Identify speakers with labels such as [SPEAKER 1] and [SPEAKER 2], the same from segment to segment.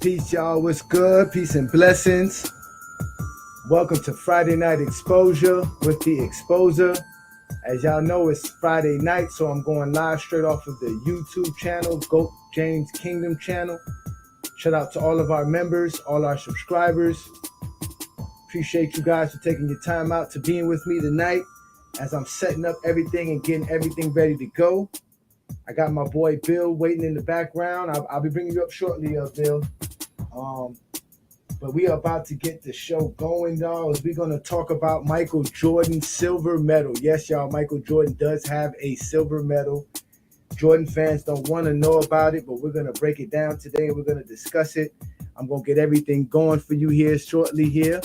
[SPEAKER 1] Peace, y'all. What's good? Peace and blessings. Welcome to Friday Night Exposure with the Exposer. As y'all know, it's Friday night, so I'm going live straight off of the YouTube channel, GOAT James Kingdom channel. Shout out to all of our members, all our subscribers. Appreciate you guys for taking your time out to being with me tonight as I'm setting up everything and getting everything ready to go. I got my boy Bill waiting in the background. I'll be bringing you up shortly, Bill. But we are about to get the show going, y'all. We're going to talk about Michael Jordan's silver medal. Yes, y'all, Michael Jordan does have a silver medal. Jordan fans don't want to know about it, but we're going to break it down today and we're going to discuss it. I'm going to get everything going for you here shortly here.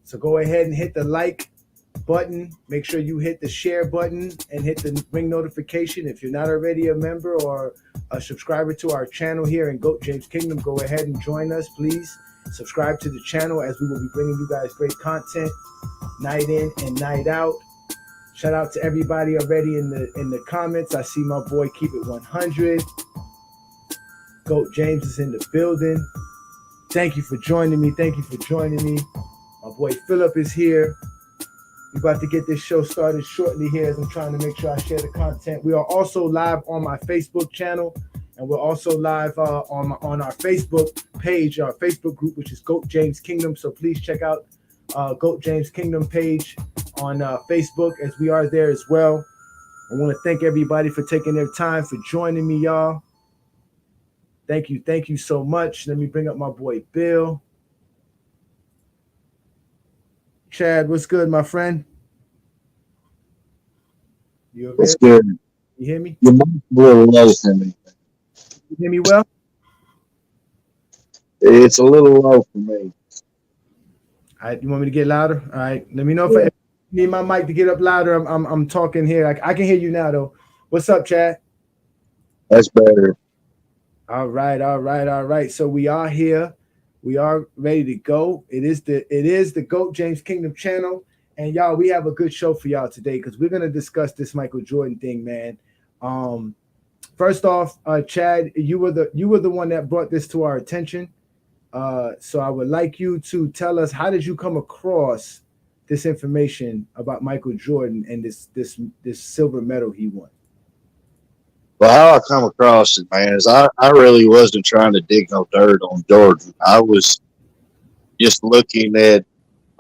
[SPEAKER 1] So go ahead and hit the like button. Make sure you hit the share button and hit the ring notification. If you're not already a member or a subscriber to our channel here in GOAT James Kingdom, go ahead and join us, please. Subscribe to the channel as we will be bringing you guys great content night in and night out. Shout out to everybody already in the comments. I see my boy Keep It 100. GOAT James is in the building. Thank you for joining me. My boy Philip is here. We're about to get this show started shortly here as I'm trying to make sure I share the content. We are also live on my Facebook channel, and we're also live on our Facebook page, our Facebook group, which is GOAT James Kingdom. So please check out GOAT James Kingdom page on Facebook, as we are there as well. I want to thank everybody for taking their time for joining me, y'all. Thank you so much. Let me bring up my boy Bill. Chad, what's good, my friend? You okay?
[SPEAKER 2] What's good?
[SPEAKER 1] You hear me?
[SPEAKER 2] Your mic's a little low for me.
[SPEAKER 1] You hear me well?
[SPEAKER 2] It's a little low for me.
[SPEAKER 1] All right, you want me to get louder? All right, let me know if I need my mic to get up louder. I'm talking here. I can hear you now, though. What's up, Chad?
[SPEAKER 2] That's better.
[SPEAKER 1] All right. So we are here. We are ready to go. It is the GOAT James Kingdom channel, and y'all, we have a good show for y'all today because we're gonna discuss this Michael Jordan thing, man. First off, Chad, you were the one that brought this to our attention. So I would like you to tell us, how did you come across this information about Michael Jordan and this silver medal he won?
[SPEAKER 2] Well, how I come across it, man, is I really wasn't trying to dig no dirt on Jordan. I was just looking at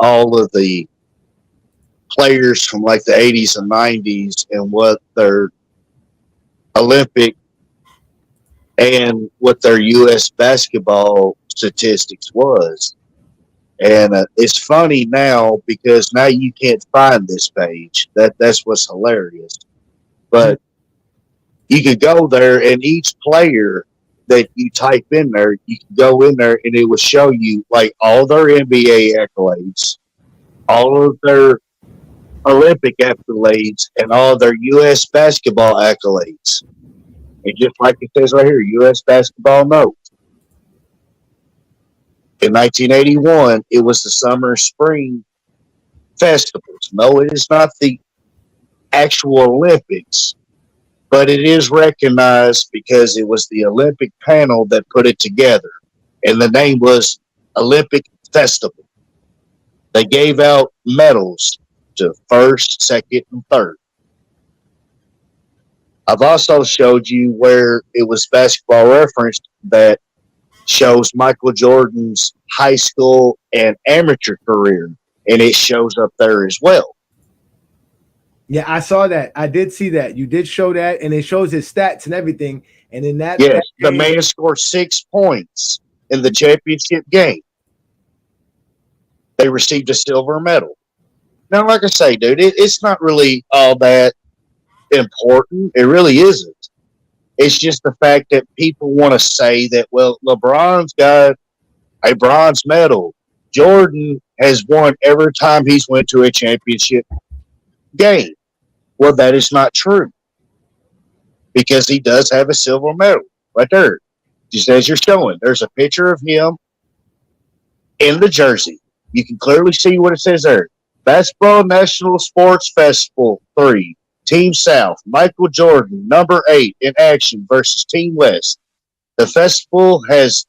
[SPEAKER 2] all of the players from like the 80s and 90s and what their Olympic and what their U.S. basketball statistics was. And it's funny now because now you can't find this page. That's what's hilarious. But you could go there, and each player that you type in there, you can go in there, and it will show you like all their NBA accolades, all of their Olympic accolades, and all their U.S. basketball accolades. And just like it says right here, U.S. basketball note. In 1981, it was the summer spring festivals. No, it is not the actual Olympics, but it is recognized because it was the Olympic panel that put it together, and the name was Olympic Festival. They gave out medals to first, second, and third. I've also showed you where it was Basketball Reference that shows Michael Jordan's high school and amateur career, and it shows up there as well.
[SPEAKER 1] Yeah, I saw that. I did see that. You did show that, and it shows his stats and everything. And in that,
[SPEAKER 2] yes, the man scored 6 points in the championship game. They received a silver medal. Now, like I say, dude, it's not really all that important. It really isn't. It's just the fact that people want to say that, well, LeBron's got a bronze medal. Jordan has won every time he's went to a championship game. Well, that is not true because he does have a silver medal right there. Just as you're showing, there's a picture of him in the jersey. You can clearly see what it says there. Basketball National Sports Festival 3, Team South, Michael Jordan, number 8 in action versus Team West. The festival has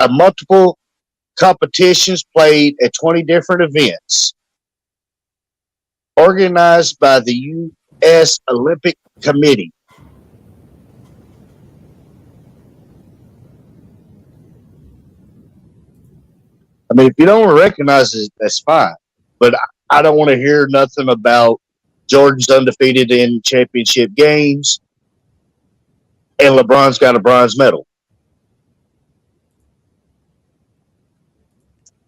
[SPEAKER 2] multiple competitions played at 20 different events, organized by the U.S. Olympic Committee. I mean, if you don't recognize it, that's fine. But I don't want to hear nothing about Jordan's undefeated in championship games and LeBron's got a bronze medal.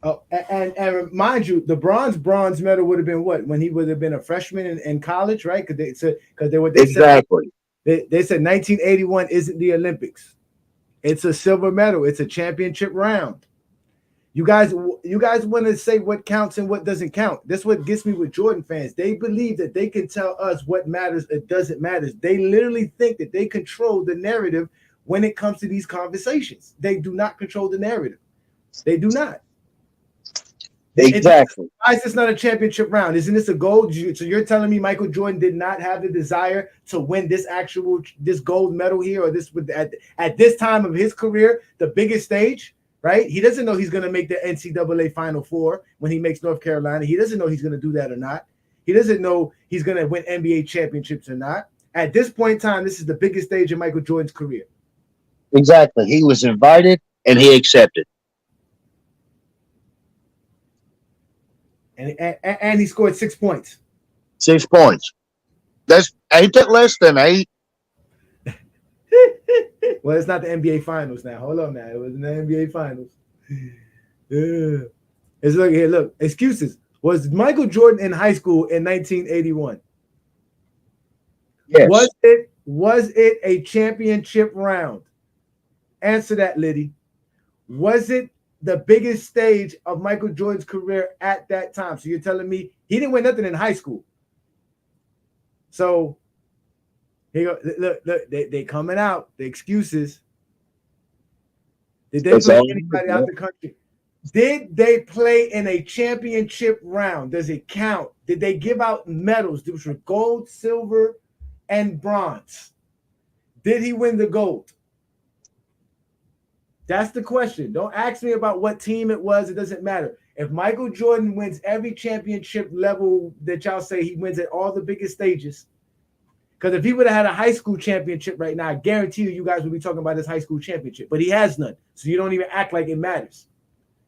[SPEAKER 1] Oh, and mind you, the bronze medal would have been what, when he would have been a freshman in college, right? Because they said
[SPEAKER 2] Exactly.
[SPEAKER 1] They said 1981 isn't the Olympics. It's a silver medal. It's a championship round. You guys want to say what counts and what doesn't count. That's what gets me with Jordan fans. They believe that they can tell us what matters, it doesn't matter. They literally think that they control the narrative when it comes to these conversations. They do not control the narrative. They do not.
[SPEAKER 2] Exactly.
[SPEAKER 1] Why is this not a championship round? Isn't this a gold? So you're telling me Michael Jordan did not have the desire to win this gold medal here, or this at this time of his career, the biggest stage, right? He doesn't know he's going to make the NCAA Final Four when he makes North Carolina. He doesn't know he's going to do that or not. He doesn't know he's going to win NBA championships or not. At this point in time, this is the biggest stage in Michael Jordan's career.
[SPEAKER 2] Exactly. He was invited and he accepted.
[SPEAKER 1] And he scored 6 points.
[SPEAKER 2] 6 points. Ain't that less than 8?
[SPEAKER 1] Well, it's not the NBA Finals now. Hold on now. It was in the NBA Finals. It's look here. Look, excuses. Was Michael Jordan in high school in 1981?
[SPEAKER 2] Yes.
[SPEAKER 1] Was it a championship round? Answer that, Liddy. Was it the biggest stage of Michael Jordan's career at that time? So you're telling me he didn't win nothing in high school. So here, look, they coming out. The excuses. Did they play anybody out the country? Did they play in a championship round? Does it count? Did they give out medals? These were gold, silver, and bronze. Did he win the gold? That's the question. Don't ask me about what team it was. It doesn't matter. If Michael Jordan wins every championship level that y'all say he wins at all the biggest stages, because if he would have had a high school championship right now, I guarantee you guys would be talking about his high school championship. But he has none. So you don't even act like it matters.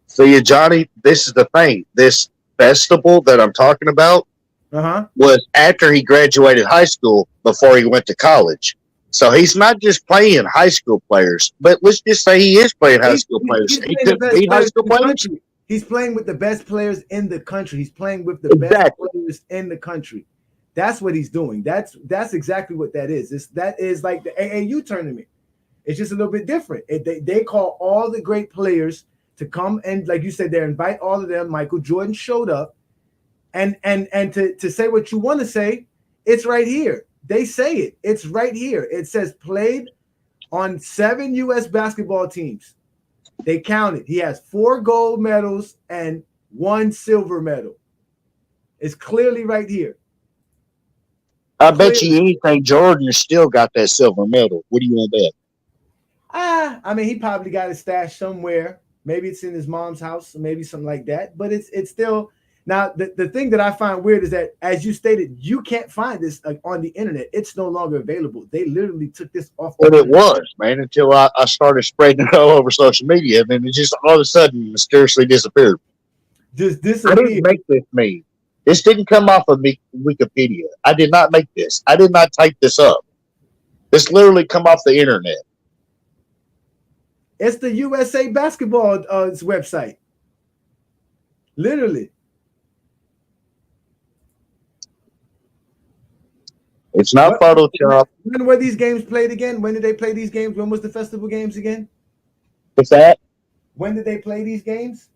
[SPEAKER 2] See, Johnny, this is the thing. This festival that I'm talking about was after he graduated high school before he went to college. So he's not just playing high school players, but let's just say he is playing high school players. He could be high school players.
[SPEAKER 1] He's playing with the best players in the country. He's playing with the best players in the country. That's what he's doing. That's exactly what that is. That is like the AAU tournament. It's just a little bit different. They call all the great players to come, and like you said, they invite all of them. Michael Jordan showed up, and to say what you want to say, it's right here. They say it. It's right here. It says played on 7 U.S. basketball teams. They counted. He has 4 gold medals and 1 silver medal. It's clearly right here.
[SPEAKER 2] I bet you anything Jordan has still got that silver medal. What do you want to bet?
[SPEAKER 1] I mean, he probably got it stashed somewhere. Maybe it's in his mom's house, maybe something like that. But it's still. Now, the thing that I find weird is that, as you stated, you can't find this on the internet. It's no longer available. They literally took this off.
[SPEAKER 2] Well, it was, man, until I started spreading it all over social media. And then it just all of a sudden mysteriously disappeared.
[SPEAKER 1] Just disappeared.
[SPEAKER 2] I didn't make this meme. This didn't come off of Wikipedia. I did not make this. I did not type this up. This literally come off the internet.
[SPEAKER 1] It's the USA Basketball website. Literally.
[SPEAKER 2] It's not Photoshop.
[SPEAKER 1] When were these games played again? When did they play these games? When was the festival games again?
[SPEAKER 2] What's that?
[SPEAKER 1] When did they play these games?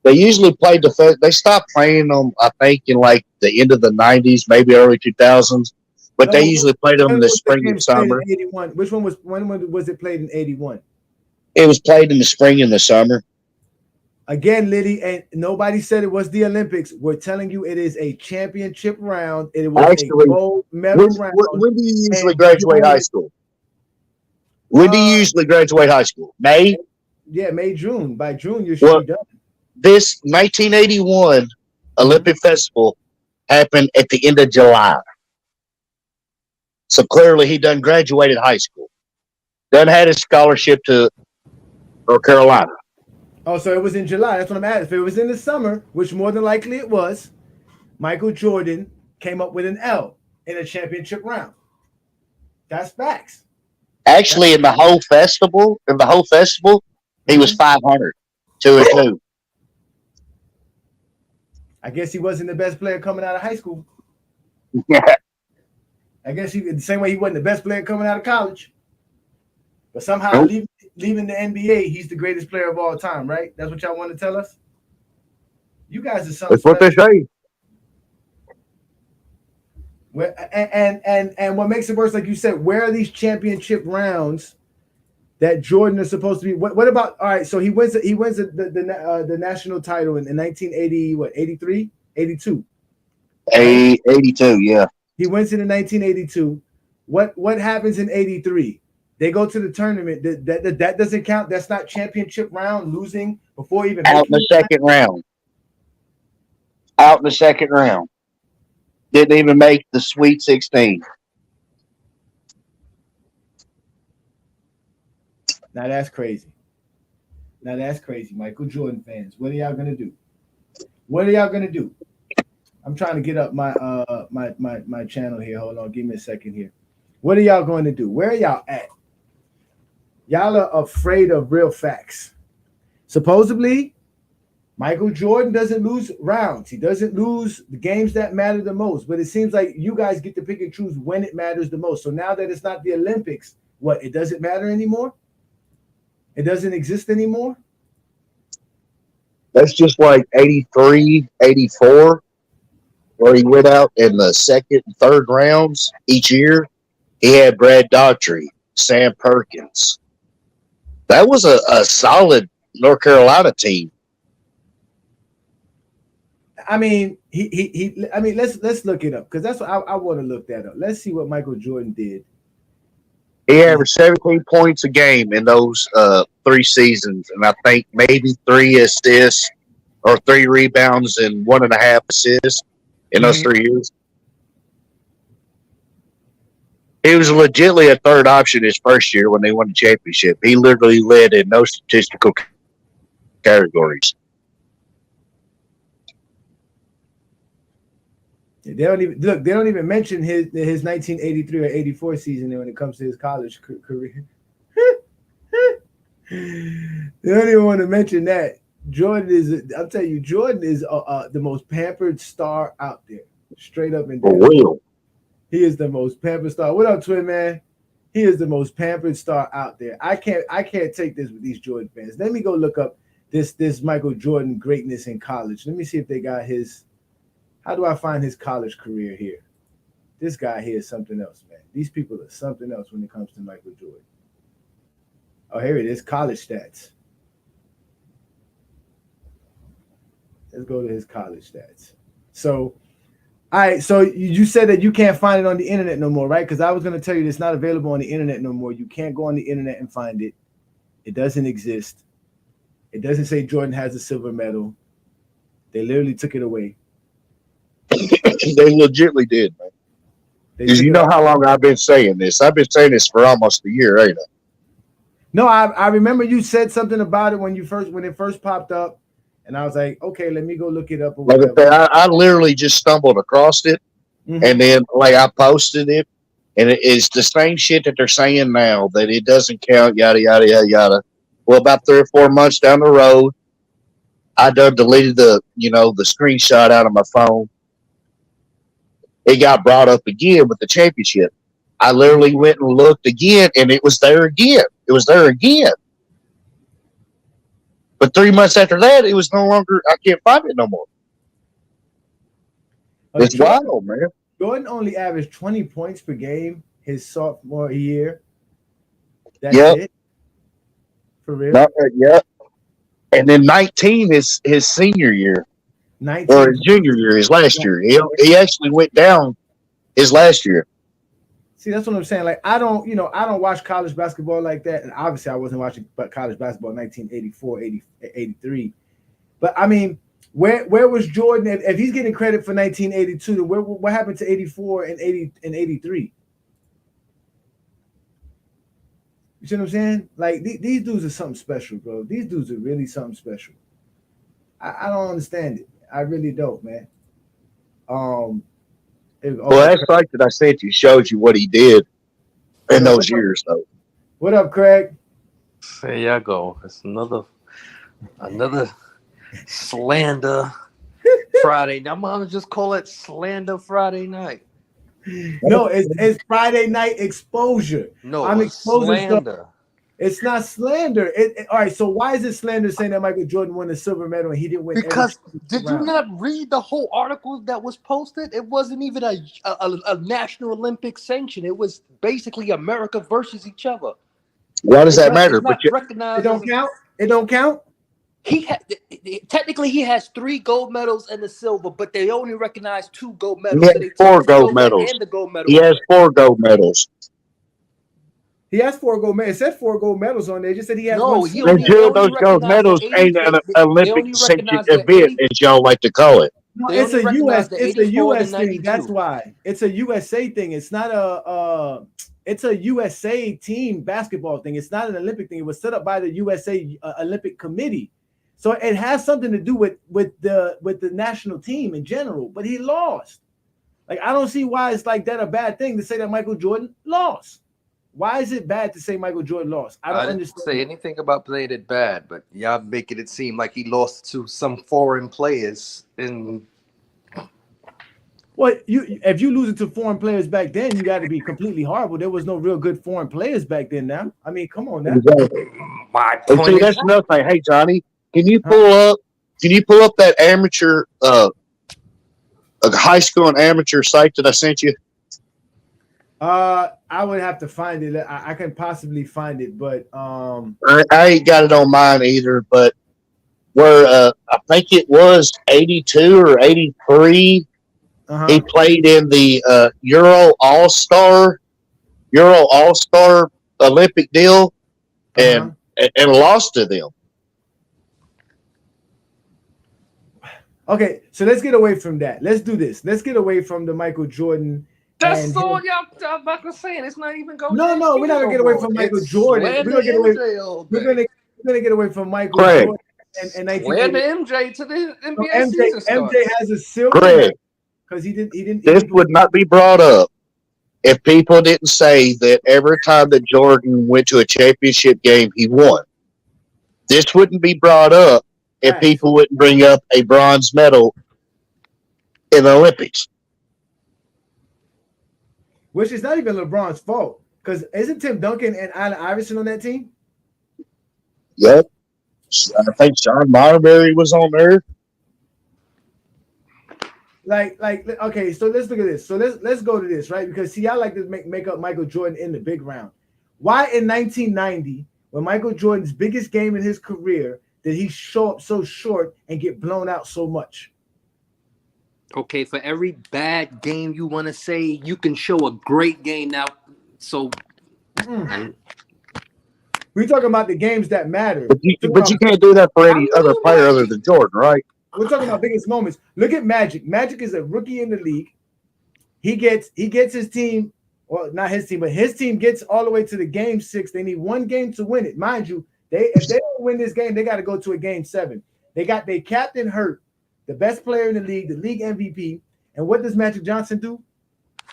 [SPEAKER 2] They usually played they stopped playing them, I think, in like the end of the 90s, maybe early 2000s. But they usually played them in the spring and summer.
[SPEAKER 1] When was it played in 81?
[SPEAKER 2] It was played in the spring and the summer.
[SPEAKER 1] Again, Liddy, and nobody said it was the Olympics. We're telling you it is a championship round. It was a gold medal round.
[SPEAKER 2] When do you usually graduate high school? When do you usually graduate high school? May?
[SPEAKER 1] Yeah, May, June. By June, you should
[SPEAKER 2] Well,
[SPEAKER 1] be done.
[SPEAKER 2] this 1981
[SPEAKER 1] Mhm.
[SPEAKER 2] Olympic Festival happened at the end of July. So clearly he done graduated high school. Done had his scholarship to North Carolina.
[SPEAKER 1] Oh, so it was in July. That's what I'm asking. If it was in the summer, which more than likely it was, Michael Jordan came up with an L in a championship round. That's facts. That,
[SPEAKER 2] Actually, in the whole festival, he was
[SPEAKER 1] mhm.
[SPEAKER 2] 500, 2-2.
[SPEAKER 1] I guess he wasn't the best player coming out of high school.
[SPEAKER 2] Yeah.
[SPEAKER 1] I guess he the same way he wasn't the best player coming out of college. But somehow
[SPEAKER 2] Nope.
[SPEAKER 1] leaving the NBA, he's the greatest player of all time, right? That's what y'all want to tell us? You guys are something
[SPEAKER 2] That's what they
[SPEAKER 1] special.
[SPEAKER 2] say.
[SPEAKER 1] And what makes it worse, like you said, where are these championship rounds that Jordan is supposed to be? What about all right? So he wins the national title in 1980, what 83, 82, right?
[SPEAKER 2] 82, yeah.
[SPEAKER 1] He wins it in 1982. What happens in 83? They go to the tournament. That doesn't count. That's not championship round losing before even
[SPEAKER 2] Out in
[SPEAKER 1] making
[SPEAKER 2] the
[SPEAKER 1] it.
[SPEAKER 2] second round. Out in the second round. Didn't even make the Sweet 16.
[SPEAKER 1] Now that's crazy. Now that's crazy. Michael Jordan fans, what are y'all gonna do? What are y'all gonna do? I'm trying to get up my channel here. Hold on, give me a second here. What are y'all going to do? Where are y'all at? Y'all are afraid of real facts. Supposedly, Michael Jordan doesn't lose rounds. He doesn't lose the games that matter the most. But it seems like you guys get to pick and choose when it matters the most. So now that it's not the Olympics, what? It doesn't matter anymore? It doesn't exist anymore?
[SPEAKER 2] That's just like 83, 84, where he went out in the second and third rounds each year. He had Brad Daughtry, Sam Perkins. That was a solid North Carolina team.
[SPEAKER 1] I mean, I mean, let's look it up because that's what I want to look that up. Let's see what Michael Jordan did.
[SPEAKER 2] He averaged 17 points a game in those 3 seasons, and I think maybe 3 assists or 3 rebounds and 1.5 assists in those
[SPEAKER 1] Mhm.
[SPEAKER 2] 3 years. He was legitimately a third option his first year when they won the championship. He literally led in no statistical categories.
[SPEAKER 1] They don't even look. They don't even mention his 1983 or 84 season when it comes to his college career. They don't even want to mention that. Jordan is. I'll tell you, Jordan is the most pampered star out there. Straight up and
[SPEAKER 2] For
[SPEAKER 1] down.
[SPEAKER 2] real.
[SPEAKER 1] He is the most pampered star. What up, Twin Man? He is the most pampered star out there. I can't take this with these Jordan fans. Let me go look up this Michael Jordan greatness in college. Let me see if they got his. How do I find his college career here? This guy here is something else, man. These people are something else when it comes to Michael Jordan. Oh, here it is, college stats. Let's go to his college stats. So, all right. So you said that you can't find it on the internet no more, right? Because I was going to tell you it's not available on the internet no more. You can't go on the internet and find it. It doesn't exist. It doesn't say Jordan has a silver medal. They literally took it away.
[SPEAKER 2] They legitimately did, man.
[SPEAKER 1] They
[SPEAKER 2] Because
[SPEAKER 1] took
[SPEAKER 2] you
[SPEAKER 1] it.
[SPEAKER 2] know how long I've been saying this. I've been saying this for almost a year, ain't I?
[SPEAKER 1] No, I remember you said something about it when it first popped up, and I was like, okay, let me go look it up or
[SPEAKER 2] Like I
[SPEAKER 1] whatever.
[SPEAKER 2] said, I literally just stumbled across it, and
[SPEAKER 1] Mm-hmm.
[SPEAKER 2] then like I posted it, and it's the same shit that they're saying now that it doesn't count, yada yada yada yada. Well, about 3 or 4 months down the road, I done deleted the screenshot out of my phone. It got brought up again with the championship. I literally went and looked again, and it was there again. It was there again. But 3 months after that, it was no longer. I can't find it no more. It's
[SPEAKER 1] Jordan
[SPEAKER 2] wild, man.
[SPEAKER 1] Jordan only averaged 20 points per game his sophomore year. That's
[SPEAKER 2] Yep.
[SPEAKER 1] it for real.
[SPEAKER 2] Not, yep. And then 19 his senior year or
[SPEAKER 1] 19
[SPEAKER 2] his junior year, his last
[SPEAKER 1] points.
[SPEAKER 2] year. He actually went down his last year.
[SPEAKER 1] See, that's what I'm saying. Like, I don't watch college basketball like that. And obviously, I wasn't watching college basketball in 1984, 83. But I mean, where was Jordan? If he's getting credit for 1982, then what happened to 84 and 83? You see what I'm saying? Like, these dudes are something special, bro. These dudes are really something special. I don't understand it. I really don't, man. Um,
[SPEAKER 2] Well, that site that I sent you shows you what he did in those years, though.
[SPEAKER 1] What up, Craig?
[SPEAKER 3] There you go. It's another slander Friday. Now, I'm gonna just call it slander Friday night.
[SPEAKER 1] No, it's Friday night exposure.
[SPEAKER 3] No,
[SPEAKER 1] I'm exposing
[SPEAKER 3] slander.
[SPEAKER 1] Stuff. It's not slander. All right, so why is it slander saying that Michael Jordan won the silver medal and he didn't win?
[SPEAKER 3] Because did you not read the whole article that was posted? It wasn't even a National Olympic sanction. It was basically America versus each other.
[SPEAKER 2] Why does that matter?
[SPEAKER 3] But it
[SPEAKER 1] don't count. It don't count.
[SPEAKER 3] Technically he has 3 gold medals and the silver, but they only recognize 2 gold medals.
[SPEAKER 2] He has 4 gold medals.
[SPEAKER 3] And the gold medal.
[SPEAKER 2] He has 4 gold medals.
[SPEAKER 1] He has 4 gold medals. It said 4 gold medals on there. It just said he has
[SPEAKER 2] one. And 2 of those gold medals ain't an Olympic sanctioned event, as y'all like to call it.
[SPEAKER 1] No, it's a US thing. That's why. It's a USA thing. It's not it's a USA team basketball thing. It's not an Olympic thing. It was set up by the USA Olympic Committee. So it has something to do with the national team in general, but he lost. Like, I don't see why it's like that a bad thing to say that Michael Jordan lost. Why is it bad to say Michael Jordan lost? I don't understand.
[SPEAKER 3] Say anything about playing it bad, but y'all making it seem like he lost to some foreign players.
[SPEAKER 1] Well, if you lose it to foreign players back then, you got to be completely horrible. There was no real good foreign players back then. Now, I mean, come on now.
[SPEAKER 2] Exactly.
[SPEAKER 3] My point
[SPEAKER 2] see, that's another thing. Hey, Johnny, can you pull up that amateur, a high school and amateur site that I sent you?
[SPEAKER 1] I would have to find it. I can possibly find it, but
[SPEAKER 2] I ain't got it on mine either. But where I think it was 82 or 83, he played in the Euro All-Star Olympic deal, and lost to them.
[SPEAKER 1] Okay, so let's get away from that. Let's do this. Let's get away from the Michael Jordan.
[SPEAKER 3] That's all y'all about to say. It's not even going.
[SPEAKER 1] No, we're not gonna get away from Michael Jordan. We're gonna get away. We're gonna get away from Michael Jordan and
[SPEAKER 3] MJ to the NBA season start.
[SPEAKER 1] MJ has a silver because he didn't.
[SPEAKER 2] This would not be brought up if people didn't say that every time that Jordan went to a championship game, he won. This wouldn't be brought up if people wouldn't bring up a bronze medal in the Olympics.
[SPEAKER 1] Which is not even LeBron's fault, because isn't Tim Duncan and Allen Iverson on that team?
[SPEAKER 2] Yep. I think Sean Marbury was on there.
[SPEAKER 1] Like, okay, so let's look at this. So let's go to this, right? Because see, I like to make up Michael Jordan in the big round. Why in 1990, when Michael Jordan's biggest game in his career, did he show up so short and get blown out so much?
[SPEAKER 3] Okay, for every bad game you want to say, you can show a great game now. So
[SPEAKER 1] we're talking about the games that matter.
[SPEAKER 2] But you can't do that for any other player other than Jordan, right?
[SPEAKER 1] We're talking about biggest moments. Look at Magic. Magic is a rookie in the league. He gets his team, well, not his team, but his team gets all the way to the game 6. They need one game to win it. Mind you, if they don't win this game, they got to go to a game 7. They got their captain hurt, the best player in the league MVP. And what does Magic Johnson do?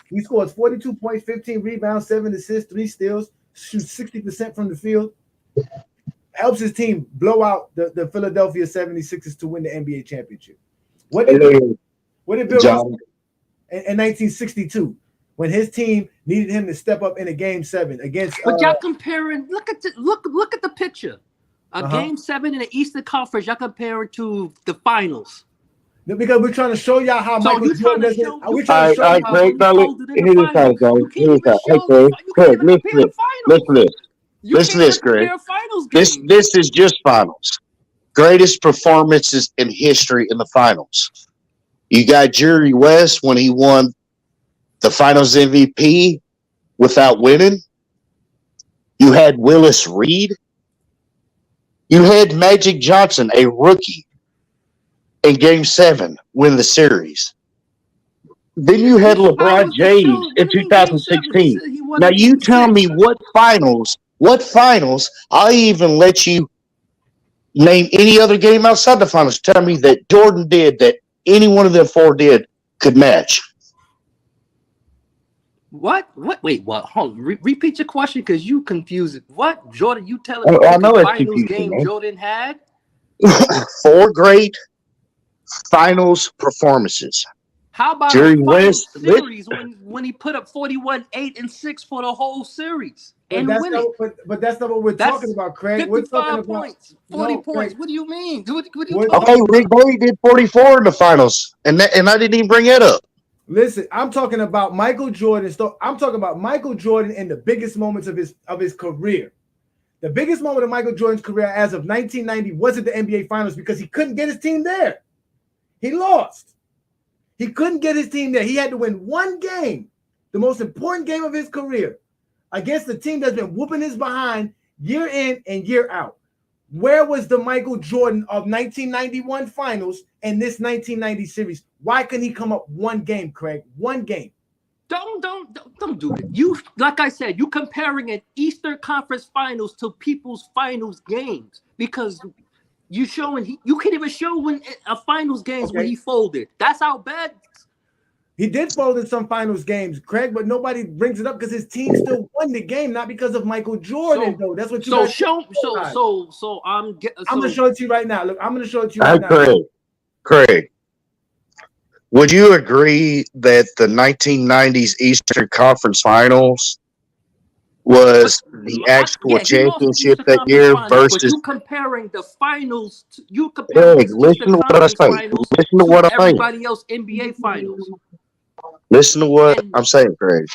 [SPEAKER 1] He scores 42 points, 15 rebounds, 7 assists, 3 steals, shoots 60% from the field. Helps his team blow out the Philadelphia 76ers to win the NBA championship. What did Bill Russell in 1962 when his team needed him to step up in a game 7 against?
[SPEAKER 3] But y'all comparing. Look at the picture. Game 7 in the Eastern Conference. Y'all comparing to the finals.
[SPEAKER 1] Because we're trying to show y'all how Michael Jordan doesn't. We're
[SPEAKER 2] trying to show you how Craig, Listen to this, Greg. This is just finals. Greatest performances in history in the finals. You got Jerry West when he won the finals MVP without winning. You had Willis Reed. You had Magic Johnson, a rookie, in Game 7, win the series. Then you had LeBron James in 2016. Now you tell me what finals, I'll even let you name any other game outside the finals. Tell me that Jordan did, that any one of them four did, could match.
[SPEAKER 3] What? Wait, what? Hold on. Repeat your question because you confused it. What? Jordan, you telling me
[SPEAKER 2] I know
[SPEAKER 3] the
[SPEAKER 2] it's
[SPEAKER 3] finals
[SPEAKER 2] confusing,
[SPEAKER 3] game
[SPEAKER 2] man.
[SPEAKER 3] Jordan had?
[SPEAKER 2] 4 great finals performances.
[SPEAKER 3] How about
[SPEAKER 2] Jerry
[SPEAKER 3] a finals
[SPEAKER 2] West,
[SPEAKER 3] series when he put up 41, 8, and 6 for the whole series and win it?
[SPEAKER 1] But that's not what we're talking about, Craig. We're talking
[SPEAKER 3] 55
[SPEAKER 1] about
[SPEAKER 3] points, 40
[SPEAKER 1] no,
[SPEAKER 3] points.
[SPEAKER 1] Craig.
[SPEAKER 3] What do you mean? What are you
[SPEAKER 1] What-
[SPEAKER 3] talking
[SPEAKER 2] Okay, Rick Barry did 44 in the finals, and I didn't even bring that up.
[SPEAKER 1] Listen, I'm talking about Michael Jordan. I'm talking about Michael Jordan in the biggest moments of his career. The biggest moment of Michael Jordan's career as of 1990 wasn't the NBA Finals because he couldn't get his team there. He lost. He couldn't get his team there. He had to win one game, the most important game of his career, against the team that's been whooping his behind year in and year out. Where was the Michael Jordan of 1991 Finals and this 1990 series? Why couldn't he come up one game, Craig? One game.
[SPEAKER 3] Don't do it. You, like I said, you comparing an Eastern Conference Finals to people's finals games because you showing you can't even show when a finals games when he folded. That's how bad.
[SPEAKER 1] He did fold in some finals games, Craig, but nobody brings it up because his team still won the game, not because of Michael Jordan, though. That's what you
[SPEAKER 3] so
[SPEAKER 1] guys
[SPEAKER 3] show. So I'm
[SPEAKER 1] gonna show it to you right now. Look, I'm gonna show it to you right now.
[SPEAKER 2] Craig, would you agree that the 1990s Eastern Conference Finals was the actual championship that year versus?
[SPEAKER 3] You comparing the finals? You comparing
[SPEAKER 2] Craig, listen to what I say. Listen to what I'm saying.
[SPEAKER 3] Everybody else NBA finals.
[SPEAKER 2] Listen to what I'm saying, Craig.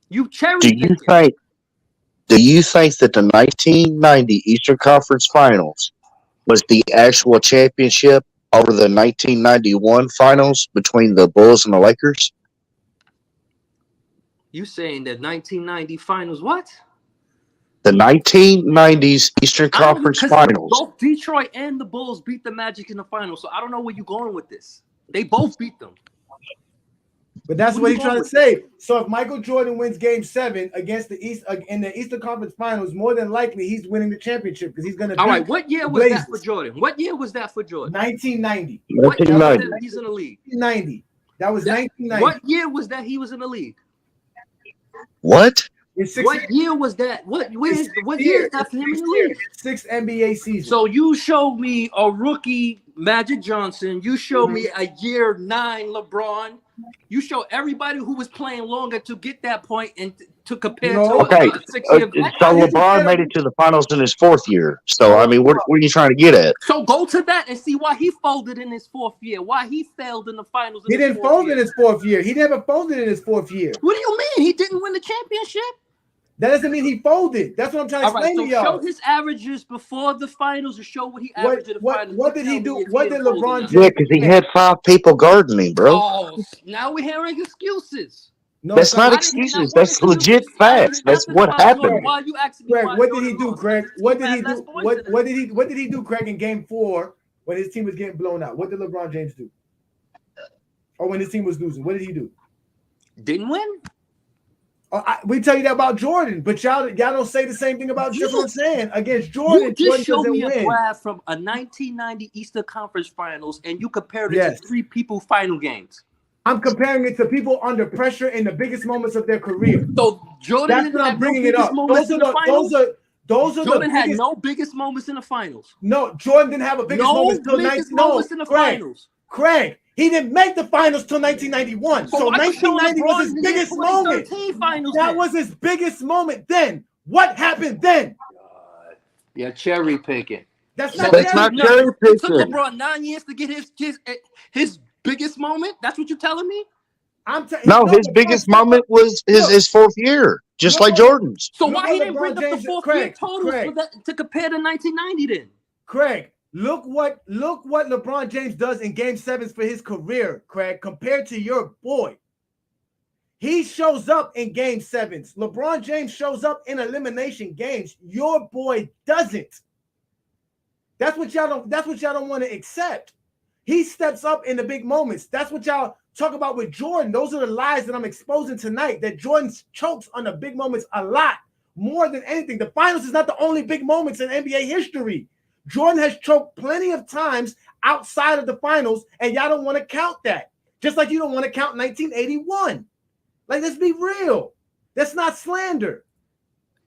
[SPEAKER 3] You cherry
[SPEAKER 2] Do you think that the 1990 Eastern Conference Finals was the actual championship over the 1991 Finals between the Bulls and the Lakers?
[SPEAKER 3] You saying that 1990 finals? What?
[SPEAKER 2] The 1990s Eastern Conference Finals.
[SPEAKER 3] Both Detroit and the Bulls beat the Magic in the finals, so I don't know where you're going with this. They both beat them.
[SPEAKER 1] But that's what he's trying to say. So if Michael Jordan wins Game 7 against the in the Eastern Conference Finals, more than likely he's winning the championship because he's going to.
[SPEAKER 3] All right, what year was that for Jordan? What year was that for Jordan?
[SPEAKER 1] 1990.
[SPEAKER 3] What year was that he's in the league?
[SPEAKER 1] 1990. That was 1990.
[SPEAKER 3] What year was that he was in the league?
[SPEAKER 2] What?
[SPEAKER 3] What year was that? What year is that for him in the league?
[SPEAKER 1] 6 NBA seasons.
[SPEAKER 3] So you showed me a rookie Magic Johnson. You showed me a year 9 LeBron. You show everybody who was playing longer to get that point and to compare to a 6-year.
[SPEAKER 2] So LeBron made it to the finals in his 4th year. So I mean, what are you trying to get at?
[SPEAKER 3] So go to that and see why he folded in his 4th year. Why he failed in the finals.
[SPEAKER 1] He didn't fold in his 4th year. He never folded in his 4th year.
[SPEAKER 3] What do you mean? He didn't win the championship?
[SPEAKER 1] That doesn't mean he folded. That's what I'm trying to explain to y'all.
[SPEAKER 3] Show his averages before the finals or show what he averaged in the finals.
[SPEAKER 1] What did he do? What did LeBron do?
[SPEAKER 2] Yeah, because he had 5 people guarding him, bro.
[SPEAKER 3] Oh, now we're hearing excuses.
[SPEAKER 2] No, that's not excuses. That's legit facts. That's what happened.
[SPEAKER 3] Why you asking me?
[SPEAKER 1] Craig, what did he do, Craig? What did he do? What did he do, Craig, in Game 4 when his team was getting blown out? What did LeBron James do? Or when his team was losing, what did he do?
[SPEAKER 3] Didn't win.
[SPEAKER 1] We tell you that about Jordan, but y'all don't say the same thing about. That's what I'm saying. Against Jordan,
[SPEAKER 3] you just showed me
[SPEAKER 1] a
[SPEAKER 3] graph from a 1990 Eastern Conference Finals, and you compared it to 3 people final games.
[SPEAKER 1] I'm comparing it to people under pressure in the biggest moments of their career.
[SPEAKER 3] So Jordan,
[SPEAKER 1] that's what I'm bringing it up. Those are
[SPEAKER 3] Jordan had no biggest moments in the finals.
[SPEAKER 1] No, Jordan didn't have a biggest moment until 1990. Craig, he didn't make the finals till 1991. So 1990 was his biggest moment. That was his biggest moment then. What happened then?
[SPEAKER 3] Yeah, cherry picking.
[SPEAKER 1] That's not
[SPEAKER 2] cherry picking.
[SPEAKER 3] It took LeBron 9 years to get his biggest moment. That's what you're telling me?
[SPEAKER 2] His biggest moment was his 4th year, just like Jordan's.
[SPEAKER 3] So why he didn't bring up the 4th year totals to compare to 1990 then?
[SPEAKER 1] Craig, look what LeBron James does in Game 7s for his career, Craig, compared to your boy. He shows up in game sevens. LeBron James shows up in elimination games. Your boy doesn't. That's what y'all don't want to accept. He steps up in the big moments. That's what y'all talk about with Jordan. Those are the lies that I'm exposing tonight, that Jordan chokes on the big moments a lot, more than anything. The finals is not the only big moments in NBA history. Jordan has choked plenty of times outside of the finals, and y'all don't want to count that. Just like you don't want to count 1981. Like, let's be real. That's not slander.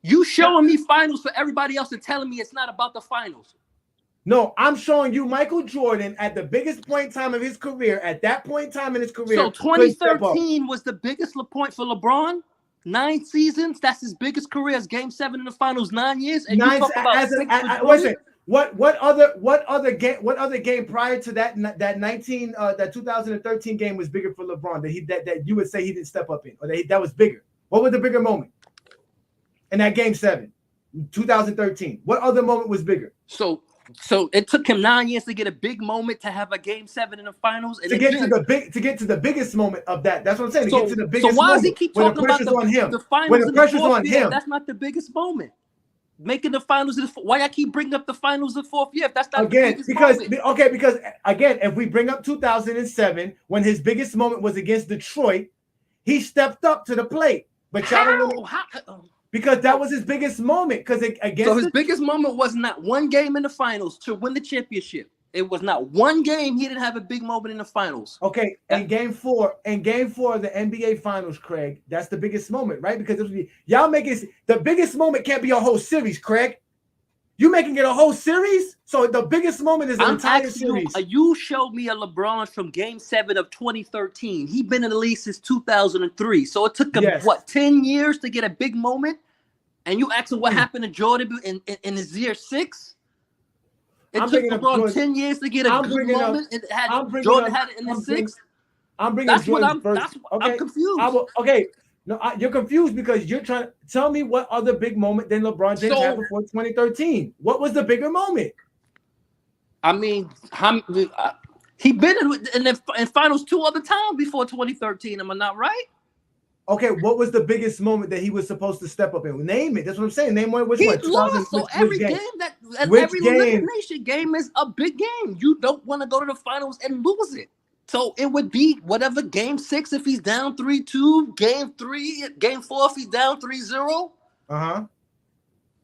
[SPEAKER 3] You showing me finals for everybody else and telling me it's not about the finals.
[SPEAKER 1] No, I'm showing you Michael Jordan at the biggest point in time of his career, at that point in time in his career.
[SPEAKER 3] So 2013 was the biggest point for LeBron? 9 seasons? That's his biggest career as game 7 in the finals, 9 years? And you talk about
[SPEAKER 1] listen, what other game prior to that 2013 game was bigger for LeBron that you would say he didn't step up in, or that was bigger? What was the bigger moment in that game 7, 2013? What other moment was bigger?
[SPEAKER 3] So it took him 9 years to get a big moment, to have a game 7 in the finals, and
[SPEAKER 1] to get to the biggest moment of that. That's what I'm saying. To get to the biggest.
[SPEAKER 3] So why
[SPEAKER 1] does
[SPEAKER 3] he keep talking about the finals? When the pressure's on him, that's not the biggest moment. Making the finals, why I keep bringing up the finals the 4th year? If that's not
[SPEAKER 1] because again, if we bring up 2007, when his biggest moment was against Detroit, he stepped up to the plate. But because that was his biggest moment. Because
[SPEAKER 3] his biggest moment was not one game in the finals to win the championship. It was not one game he didn't have a big moment in the finals.
[SPEAKER 1] Okay, in game 4 of the NBA Finals, Craig, that's the biggest moment, right? Because y'all make it the biggest moment can't be a whole series, Craig. You making it a whole series? So the biggest moment is an entire series.
[SPEAKER 3] You showed me a LeBron from game 7 of 2013. He's been in the league since 2003. So it took him, 10 years to get a big moment? And you asking what happened to Jordan in his year 6? It took LeBron 10 years to get a good moment. Jordan had it in the 6th.
[SPEAKER 1] I'm bringing Jordan first.
[SPEAKER 3] I'm confused.
[SPEAKER 1] No, you're confused because you're trying to tell me what other big moment than LeBron James had before 2013. What was the bigger moment?
[SPEAKER 3] I mean, he been in finals 2 other times before 2013. Am I not right?
[SPEAKER 1] Okay, what was the biggest moment that he was supposed to step up in? Name it. That's what I'm saying. Name one. Which one?
[SPEAKER 3] He lost. So every game every elimination game is a big game. You don't want to go to the finals and lose it. So it would be whatever game 6 if he's down 3-2, game 3, game 4 if he's down 3-0.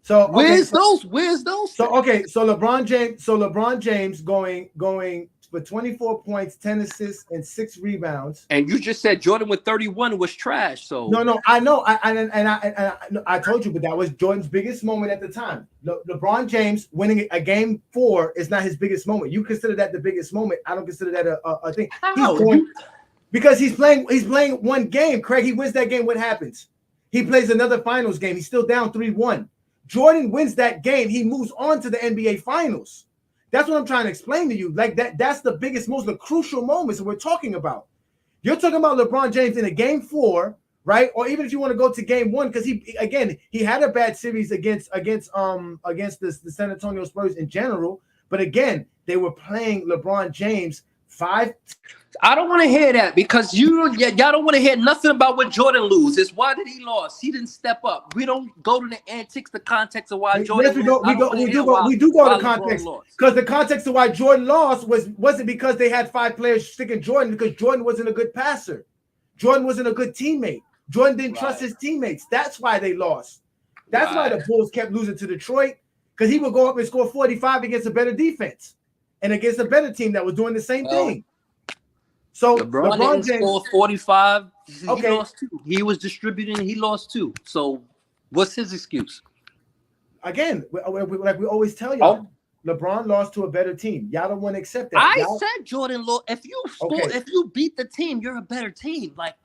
[SPEAKER 1] So
[SPEAKER 3] where's those?
[SPEAKER 1] So LeBron James going for 24 points, 10 assists, and 6 rebounds.
[SPEAKER 3] And you just said Jordan with 31 was trash. So
[SPEAKER 1] no, I know, I told you, but that was Jordan's biggest moment at the time. LeBron James winning a game 4 is not his biggest moment. You consider that the biggest moment. I don't consider that a thing. Because he's playing one game. Craig, he wins that game. What happens? He plays another finals game. He's still down 3-1. Jordan wins that game. He moves on to the NBA Finals. That's what I'm trying to explain to you. Like that's the biggest, most the crucial moments that we're talking about. You're talking about LeBron James in a game 4, right? Or even if you want to go to game 1, because he had a bad series against the San Antonio Spurs in general. But again, they were playing LeBron James 5.
[SPEAKER 3] I don't want to hear that because y'all don't want to hear nothing about what Jordan loses. Why did he lose? He didn't step up. We don't go to the antics, the context of why Jordan.
[SPEAKER 1] We do go to context because the context of why Jordan lost wasn't because they had 5 players sticking Jordan, because Jordan wasn't a good passer. Jordan wasn't a good teammate. Jordan didn't trust his teammates. That's why they lost. That's why the Bulls kept losing to Detroit, because he would go up and score 45 against a better defense and against a better team that was doing the same thing. So LeBron James
[SPEAKER 3] scored 45. He lost 2. He was distributing. He lost 2. So what's his excuse?
[SPEAKER 1] Again, like we always tell y'all, LeBron lost to a better team. Y'all don't want to accept that.
[SPEAKER 3] I said Jordan lost. If you beat the team, you're a better team. Like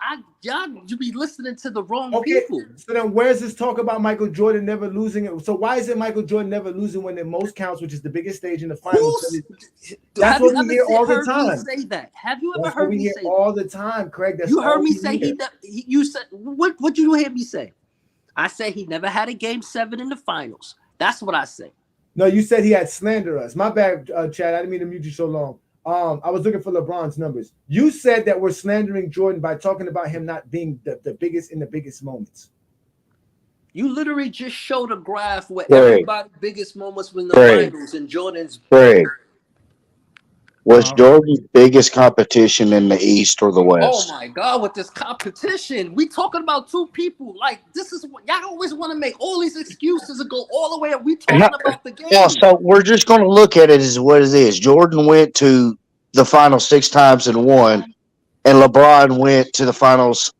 [SPEAKER 3] you be listening to the wrong people.
[SPEAKER 1] So then where's this talk about Michael Jordan never losing it? So why is it Michael Jordan never losing when it most counts, which is the biggest stage in the finals? That's what we hear all the time.
[SPEAKER 3] Say that. Have you ever heard me say that?
[SPEAKER 1] All the time, Craig?
[SPEAKER 3] You heard me say you said what did you hear me say? I said he never had a game 7 in the finals. That's what I say.
[SPEAKER 1] No, you said he had slander us. My bad, Chad. I didn't mean to mute you so long. I was looking for LeBron's numbers. You said that we're slandering Jordan by talking about him not being the biggest in the biggest moments.
[SPEAKER 3] You literally just showed a graph where
[SPEAKER 2] Greg.
[SPEAKER 3] everybody's biggest moments were in the
[SPEAKER 2] Greg.
[SPEAKER 3] finals and Jordan's.
[SPEAKER 2] Greg, was Jordan's biggest competition in the East or the West?
[SPEAKER 3] Oh my God, with this competition, we talking about two people. Like, this is what y'all always want to make all these excuses and go all the way. We talking about the game.
[SPEAKER 2] Yeah, so we're just going to look at it as what it is. Jordan went to the finals 6 times and won, and LeBron went to the finals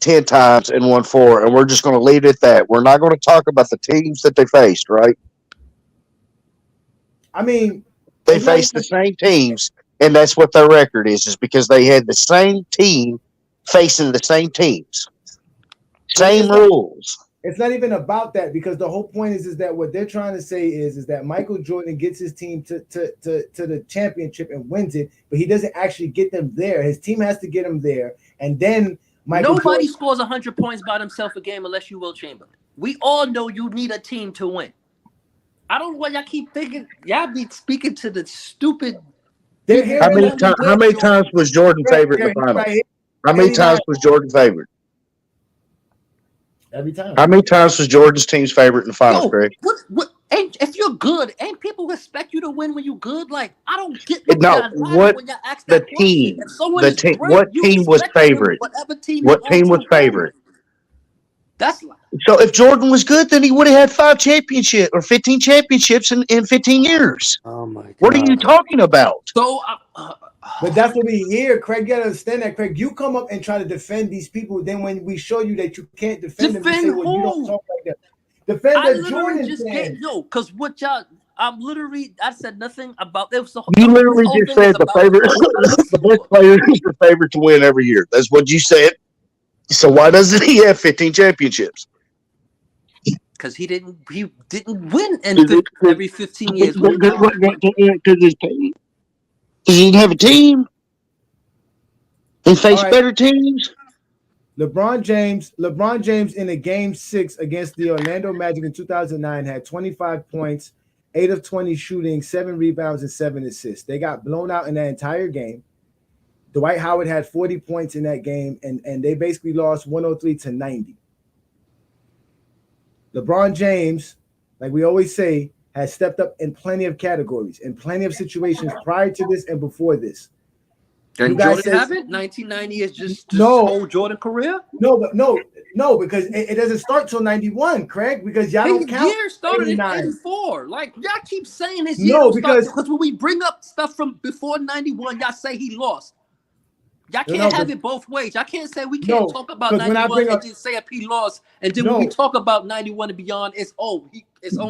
[SPEAKER 2] 10 times and won 4. And we're just going to leave it at that. We're not going to talk about the teams that they faced, right?
[SPEAKER 1] I mean,
[SPEAKER 2] they faced the same teams, and that's what their record is because they had the same team facing the same teams. Same rules.
[SPEAKER 1] It's not even about that because the whole point is that what they're trying to say is that Michael Jordan gets his team to the championship and wins it, but he doesn't actually get them there. His team has to get him there, and then
[SPEAKER 3] nobody scores 100 points by himself a game unless you Will Chamberlain. We all know you need a team to win. I don't know why y'all keep thinking. Y'all be speaking to the stupid.
[SPEAKER 2] How many times was Jordan favorite in the finals? How many times was Jordan favorite?
[SPEAKER 1] Every time.
[SPEAKER 2] How many times was Jordan's team's favorite in the finals, Greg?
[SPEAKER 3] What? Ain't if you're good, ain't people expect you to win when you good? Like I don't get
[SPEAKER 2] what
[SPEAKER 3] when y'all ask
[SPEAKER 2] the
[SPEAKER 3] that
[SPEAKER 2] team.
[SPEAKER 3] The
[SPEAKER 2] team. What team was favorite? What team was favorite?
[SPEAKER 3] That's like.
[SPEAKER 2] So if Jordan was good, then he would have had 5 championships or 15 championships in 15 years.
[SPEAKER 3] Oh my God!
[SPEAKER 2] What are you talking about?
[SPEAKER 3] So,
[SPEAKER 1] but that's what we hear, Craig. You gotta understand that, Craig. You come up and try to defend these people. Then when we show you that you can't defend them, you say, "Well, you don't talk like that." Defend the Jordan fans.
[SPEAKER 3] Because what y'all. I said nothing about this.
[SPEAKER 2] You literally just said the favorite, the best player is the favorite to win every year. That's what you said. So why doesn't he have 15 championships?
[SPEAKER 3] Because he didn't win every 15 years.
[SPEAKER 2] Because he didn't have a team. He faced better teams.
[SPEAKER 1] LeBron James in a game 6 against the Orlando Magic in 2009 had 25 points, 8 of 20 shooting, 7 rebounds, and 7 assists. They got blown out in that entire game. Dwight Howard had 40 points in that game, and they basically lost 103-90. LeBron James, like we always say, has stepped up in plenty of categories, in plenty of situations prior to this and before this.
[SPEAKER 3] And Jordan haven't? 1990 is just whole Jordan career?
[SPEAKER 1] No, because it doesn't start till 91, Craig, because y'all don't count.
[SPEAKER 3] His year started 89. In 84. Like, y'all keep saying his year
[SPEAKER 1] because
[SPEAKER 3] when we bring up stuff from before 91, y'all say he lost. Y'all can't have it both ways. Y'all can't say we can't talk about 91 and just say if he lost, and then when we talk about 91 and beyond, it's only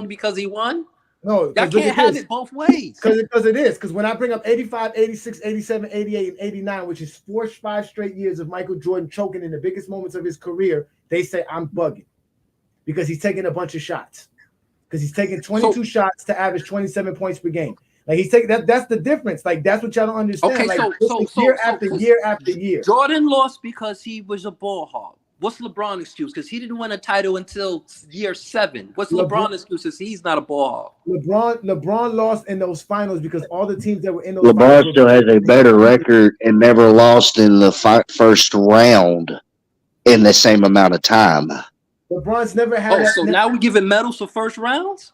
[SPEAKER 3] because he won.
[SPEAKER 1] No,
[SPEAKER 3] y'all can't have it both ways.
[SPEAKER 1] Because it is. Because when I bring up 85, 86, 87, 88, and 89, which is 5 straight years of Michael Jordan choking in the biggest moments of his career, they say I'm bugging because he's taking a bunch of shots. Because he's taking 22 shots to average 27 points per game. Like he's taking that. That's the difference. Like that's what y'all don't understand.
[SPEAKER 3] Okay,
[SPEAKER 1] like, year after year after year.
[SPEAKER 3] Jordan lost because he was a ball hog. What's LeBron's excuse? Because he didn't win a title until year 7. What's LeBron's excuse? Because he's not a ball hog.
[SPEAKER 1] LeBron lost in those finals because all the teams that were in those
[SPEAKER 2] LeBron
[SPEAKER 1] finals
[SPEAKER 2] still has a better record and never lost in the first round in the same amount of time.
[SPEAKER 1] LeBron's never had.
[SPEAKER 3] So now we giving medals for first rounds?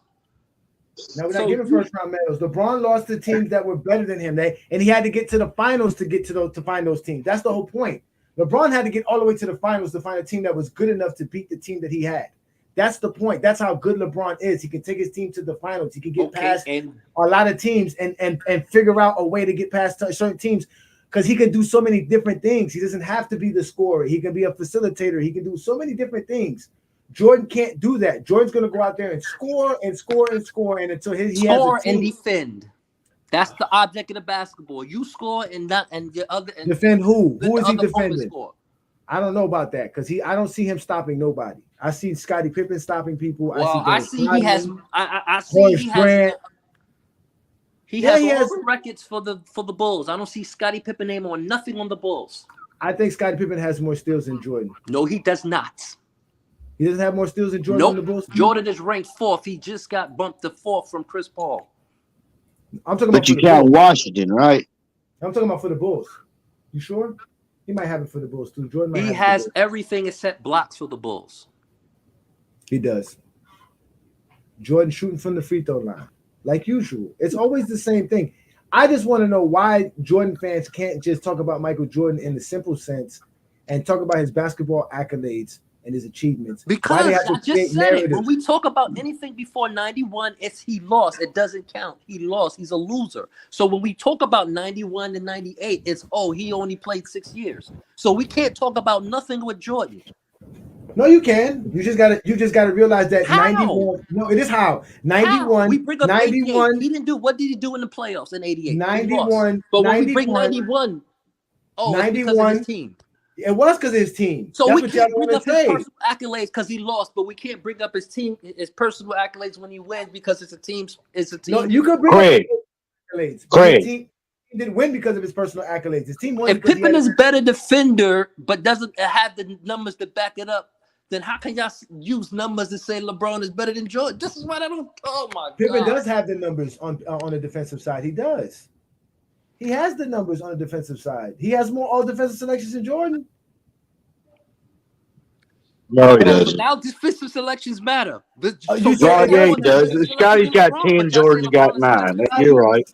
[SPEAKER 1] No, we're not giving first round medals. LeBron lost to teams that were better than him. And he had to get to the finals to get to those to find those teams. That's the whole point. LeBron had to get all the way to the finals to find a team that was good enough to beat the team that he had. That's the point. That's how good LeBron is. He can take his team to the finals. He can get past a lot of teams and figure out a way to get past certain teams because he can do so many different things. He doesn't have to be the scorer. He can be a facilitator. He can do so many different things. Jordan can't do that. Jordan's going to go out there and score and score and score and until he
[SPEAKER 3] score
[SPEAKER 1] has a team.
[SPEAKER 3] And defend. That's the object of the basketball. You score and the other and
[SPEAKER 1] defend who? Who is he defending? I don't know about that because I don't see him stopping nobody. I see Scottie Pippen stopping people.
[SPEAKER 3] Well, I see he has all the records for the Bulls. I don't see Scottie Pippen name on nothing on the Bulls.
[SPEAKER 1] I think Scottie Pippen has more steals than Jordan.
[SPEAKER 3] No, he does not.
[SPEAKER 1] He doesn't have more steals than Jordan on the Bulls?
[SPEAKER 3] Jordan is ranked 4th. He just got bumped to 4th from Chris Paul.
[SPEAKER 1] I'm talking
[SPEAKER 2] but you count Washington, right?
[SPEAKER 1] I'm talking about for the Bulls. You sure? He might have it for the Bulls too. Jordan might
[SPEAKER 3] He
[SPEAKER 1] have it
[SPEAKER 3] has
[SPEAKER 1] for the Bulls.
[SPEAKER 3] everything except blocks for the Bulls.
[SPEAKER 1] He does. Jordan shooting from the free throw line, like usual. It's always the same thing. I just want to know why Jordan fans can't just talk about Michael Jordan in the simple sense and talk about his basketball accolades and his achievements. Why they
[SPEAKER 3] Because
[SPEAKER 1] have to
[SPEAKER 3] I just
[SPEAKER 1] create
[SPEAKER 3] said it. When
[SPEAKER 1] narratives?
[SPEAKER 3] we talk about anything before 91, it's he lost. It doesn't count. He lost. He's a loser. So when we talk about 91 and 98, it's he only played 6 years. So we can't talk about nothing with Jordan.
[SPEAKER 1] No, you can. You just gotta realize that
[SPEAKER 3] How?
[SPEAKER 1] 91. No, it is how.
[SPEAKER 3] How?
[SPEAKER 1] 91.
[SPEAKER 3] We bring up 88.
[SPEAKER 1] 91.
[SPEAKER 3] He didn't do what did he do in the playoffs in 88? He lost.
[SPEAKER 1] 91.
[SPEAKER 3] But when we bring
[SPEAKER 1] 91.
[SPEAKER 3] 91, it's because of his team.
[SPEAKER 1] It was because of his team.
[SPEAKER 3] So
[SPEAKER 1] That's
[SPEAKER 3] we
[SPEAKER 1] what y'all
[SPEAKER 3] can't bring
[SPEAKER 1] want
[SPEAKER 3] up
[SPEAKER 1] to
[SPEAKER 3] his
[SPEAKER 1] say.
[SPEAKER 3] personal accolades because he lost, but we can't bring up his personal accolades when he wins because it's a team. It's a team.
[SPEAKER 1] No, you could bring
[SPEAKER 2] Craig.
[SPEAKER 1] up accolades. But
[SPEAKER 2] Craig.
[SPEAKER 1] his team didn't win because of his personal accolades. His team won
[SPEAKER 3] If
[SPEAKER 1] because he
[SPEAKER 3] Pippen
[SPEAKER 1] had
[SPEAKER 3] is better defender but doesn't have the numbers to back it up, then how can y'all use numbers to say LeBron is better than Jordan? This is what I don't. Oh my
[SPEAKER 1] Pippen
[SPEAKER 3] God.
[SPEAKER 1] does have the numbers on the defensive side. He does. He has the numbers on the defensive side. He has more all defensive selections than Jordan.
[SPEAKER 2] No, he
[SPEAKER 3] So
[SPEAKER 2] doesn't.
[SPEAKER 3] now defensive selections matter.
[SPEAKER 1] You said
[SPEAKER 2] Yeah,
[SPEAKER 1] it
[SPEAKER 2] yeah, he
[SPEAKER 1] doesn't.
[SPEAKER 2] does. Scotty's got 10, Jordan's got 9. You're right.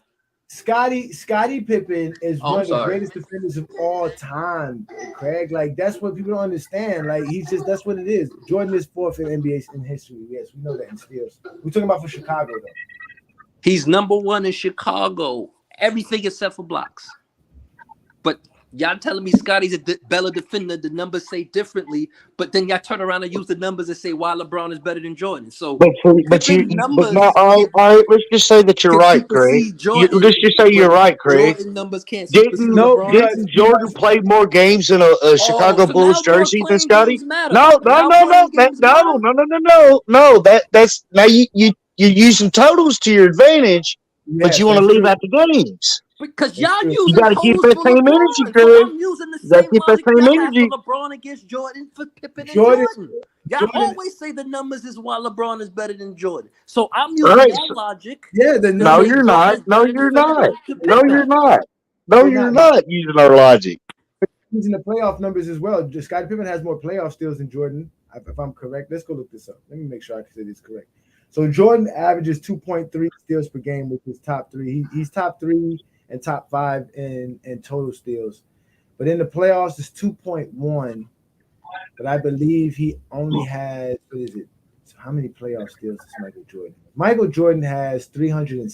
[SPEAKER 1] Scottie Pippen is
[SPEAKER 3] Oh,
[SPEAKER 1] one
[SPEAKER 3] I'm
[SPEAKER 1] of the
[SPEAKER 3] sorry.
[SPEAKER 1] greatest defenders of all time, Craig. Like that's what people don't understand. Like that's what it is. Jordan is fourth in NBA in history. Yes, we know that in steals. We're talking about for Chicago though.
[SPEAKER 3] He's number one in Chicago. Everything except for blocks. But y'all telling me Scotty's a better defender. The numbers say differently. But then y'all turn around and use the numbers and say why LeBron is better than Jordan. So
[SPEAKER 2] But
[SPEAKER 3] Pippen numbers
[SPEAKER 2] no, all right, let's just say that you're
[SPEAKER 3] can
[SPEAKER 2] right, Craig.
[SPEAKER 3] supersede Jordan.
[SPEAKER 2] Let's just say you're
[SPEAKER 3] but
[SPEAKER 2] right, Craig.
[SPEAKER 3] Jordan numbers can't supersede
[SPEAKER 1] No,
[SPEAKER 3] LeBron.
[SPEAKER 1] because
[SPEAKER 2] Jordan play more games in a Chicago
[SPEAKER 3] so
[SPEAKER 2] Bulls
[SPEAKER 3] now more
[SPEAKER 2] jersey than
[SPEAKER 3] playing
[SPEAKER 2] Scotty?
[SPEAKER 3] games matter.
[SPEAKER 2] No.
[SPEAKER 3] Now playing games matter.
[SPEAKER 2] No. That's now you're using totals to your advantage, but
[SPEAKER 1] yes,
[SPEAKER 2] you want to
[SPEAKER 1] that's
[SPEAKER 2] leave
[SPEAKER 1] true.
[SPEAKER 2] out the games.
[SPEAKER 3] Because y'all
[SPEAKER 1] true.
[SPEAKER 3] using
[SPEAKER 2] You got to keep
[SPEAKER 3] totals
[SPEAKER 2] that
[SPEAKER 3] for
[SPEAKER 2] same
[SPEAKER 3] LeBron.
[SPEAKER 2] energy,
[SPEAKER 3] So
[SPEAKER 2] Craig.
[SPEAKER 3] I'm using the
[SPEAKER 2] You got to
[SPEAKER 3] same
[SPEAKER 2] keep that
[SPEAKER 3] logic
[SPEAKER 2] same
[SPEAKER 3] y'all have
[SPEAKER 2] energy.
[SPEAKER 3] for LeBron against Jordan for Pippen and
[SPEAKER 1] Jordan-
[SPEAKER 3] Jordan. Y'all
[SPEAKER 1] Jordan-
[SPEAKER 3] always say the numbers is why LeBron is better than Jordan. So I'm using
[SPEAKER 2] Right.
[SPEAKER 3] that logic.
[SPEAKER 1] Yeah, the
[SPEAKER 2] No,
[SPEAKER 1] numbers.
[SPEAKER 2] you're not. No, you're not. No, you're not. No,
[SPEAKER 1] They're
[SPEAKER 2] you're
[SPEAKER 1] not.
[SPEAKER 2] not using our logic.
[SPEAKER 1] Using the playoff numbers as well. Scottie Pippen has more playoff steals than Jordan, if I'm correct. Let's go look this up. Let me make sure I say this correct. So Jordan averages 2.3 steals per game, which is top three. He's top 3 and top 5 in total steals. But in the playoffs, it's 2.1. But I believe he only has, what is it? So how many playoff steals does Michael Jordan? Michael Jordan has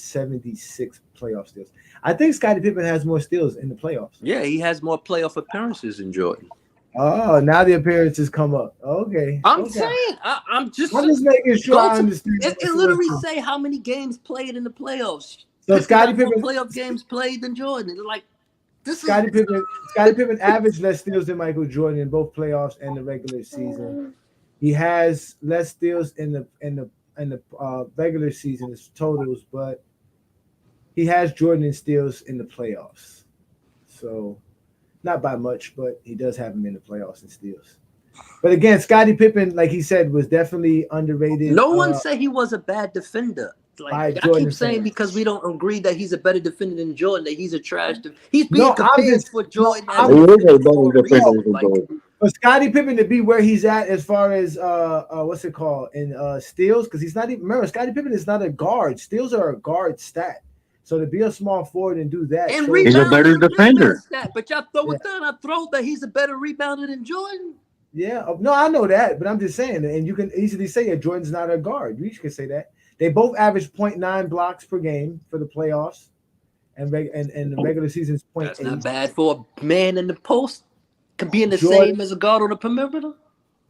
[SPEAKER 1] 376 playoff steals. I think Scottie Pippen has more steals in the playoffs.
[SPEAKER 3] Yeah, he has more playoff appearances than Jordan.
[SPEAKER 1] Oh, now the appearances come up. Okay.
[SPEAKER 3] I'm saying, I'm just
[SPEAKER 1] making sure
[SPEAKER 3] go
[SPEAKER 1] I
[SPEAKER 3] to-
[SPEAKER 1] understand.
[SPEAKER 3] It literally say how many games played in the playoffs.
[SPEAKER 1] So
[SPEAKER 3] Pippen
[SPEAKER 1] Scottie
[SPEAKER 3] has more
[SPEAKER 1] Pippen,
[SPEAKER 3] playoff games played than Jordan. It's like this
[SPEAKER 1] Scottie
[SPEAKER 3] is
[SPEAKER 1] Pippen averaged less steals than Michael Jordan in both playoffs and the regular season. He has less steals in the regular season as totals, but he has Jordan in steals in the playoffs. So not by much, but he does have him in the playoffs in steals. But again, Scottie Pippen, like he said, was definitely underrated.
[SPEAKER 3] no one said he was a bad defender.
[SPEAKER 1] by
[SPEAKER 3] Like I
[SPEAKER 1] Jordan
[SPEAKER 3] keep saying
[SPEAKER 1] fans.
[SPEAKER 3] because we don't agree that he's a better defender than Jordan, that he's a trash defender. He's being
[SPEAKER 1] No, I'm
[SPEAKER 3] compared
[SPEAKER 1] just-
[SPEAKER 3] for Jordan
[SPEAKER 1] no,
[SPEAKER 3] as
[SPEAKER 1] I'm-
[SPEAKER 2] He
[SPEAKER 3] a
[SPEAKER 2] is a
[SPEAKER 3] defender
[SPEAKER 2] better
[SPEAKER 3] for a
[SPEAKER 2] defender
[SPEAKER 3] reason.
[SPEAKER 2] than
[SPEAKER 3] Like,
[SPEAKER 2] Jordan.
[SPEAKER 1] For Scottie Pippen to be where he's at as far as what's it called in steals, because he's not even, remember, Scottie Pippen is not a guard. Steals are a guard stat. So to be a small forward and do that,
[SPEAKER 3] and
[SPEAKER 1] so-
[SPEAKER 2] He's a
[SPEAKER 3] rebounding
[SPEAKER 2] better
[SPEAKER 3] is
[SPEAKER 2] defender.
[SPEAKER 3] that. But y'all throw it down our throat that he's a better rebounder than Jordan.
[SPEAKER 1] yeah, no, I know that, but I'm just saying, and you can easily say that Jordan's not a guard. You can say that. They both average 0.9 blocks per game for the playoffs, and the regular season is 0.8.
[SPEAKER 3] That's not bad for a man in the post. Could be in the
[SPEAKER 1] Jordan-
[SPEAKER 3] same as a guard on the perimeter.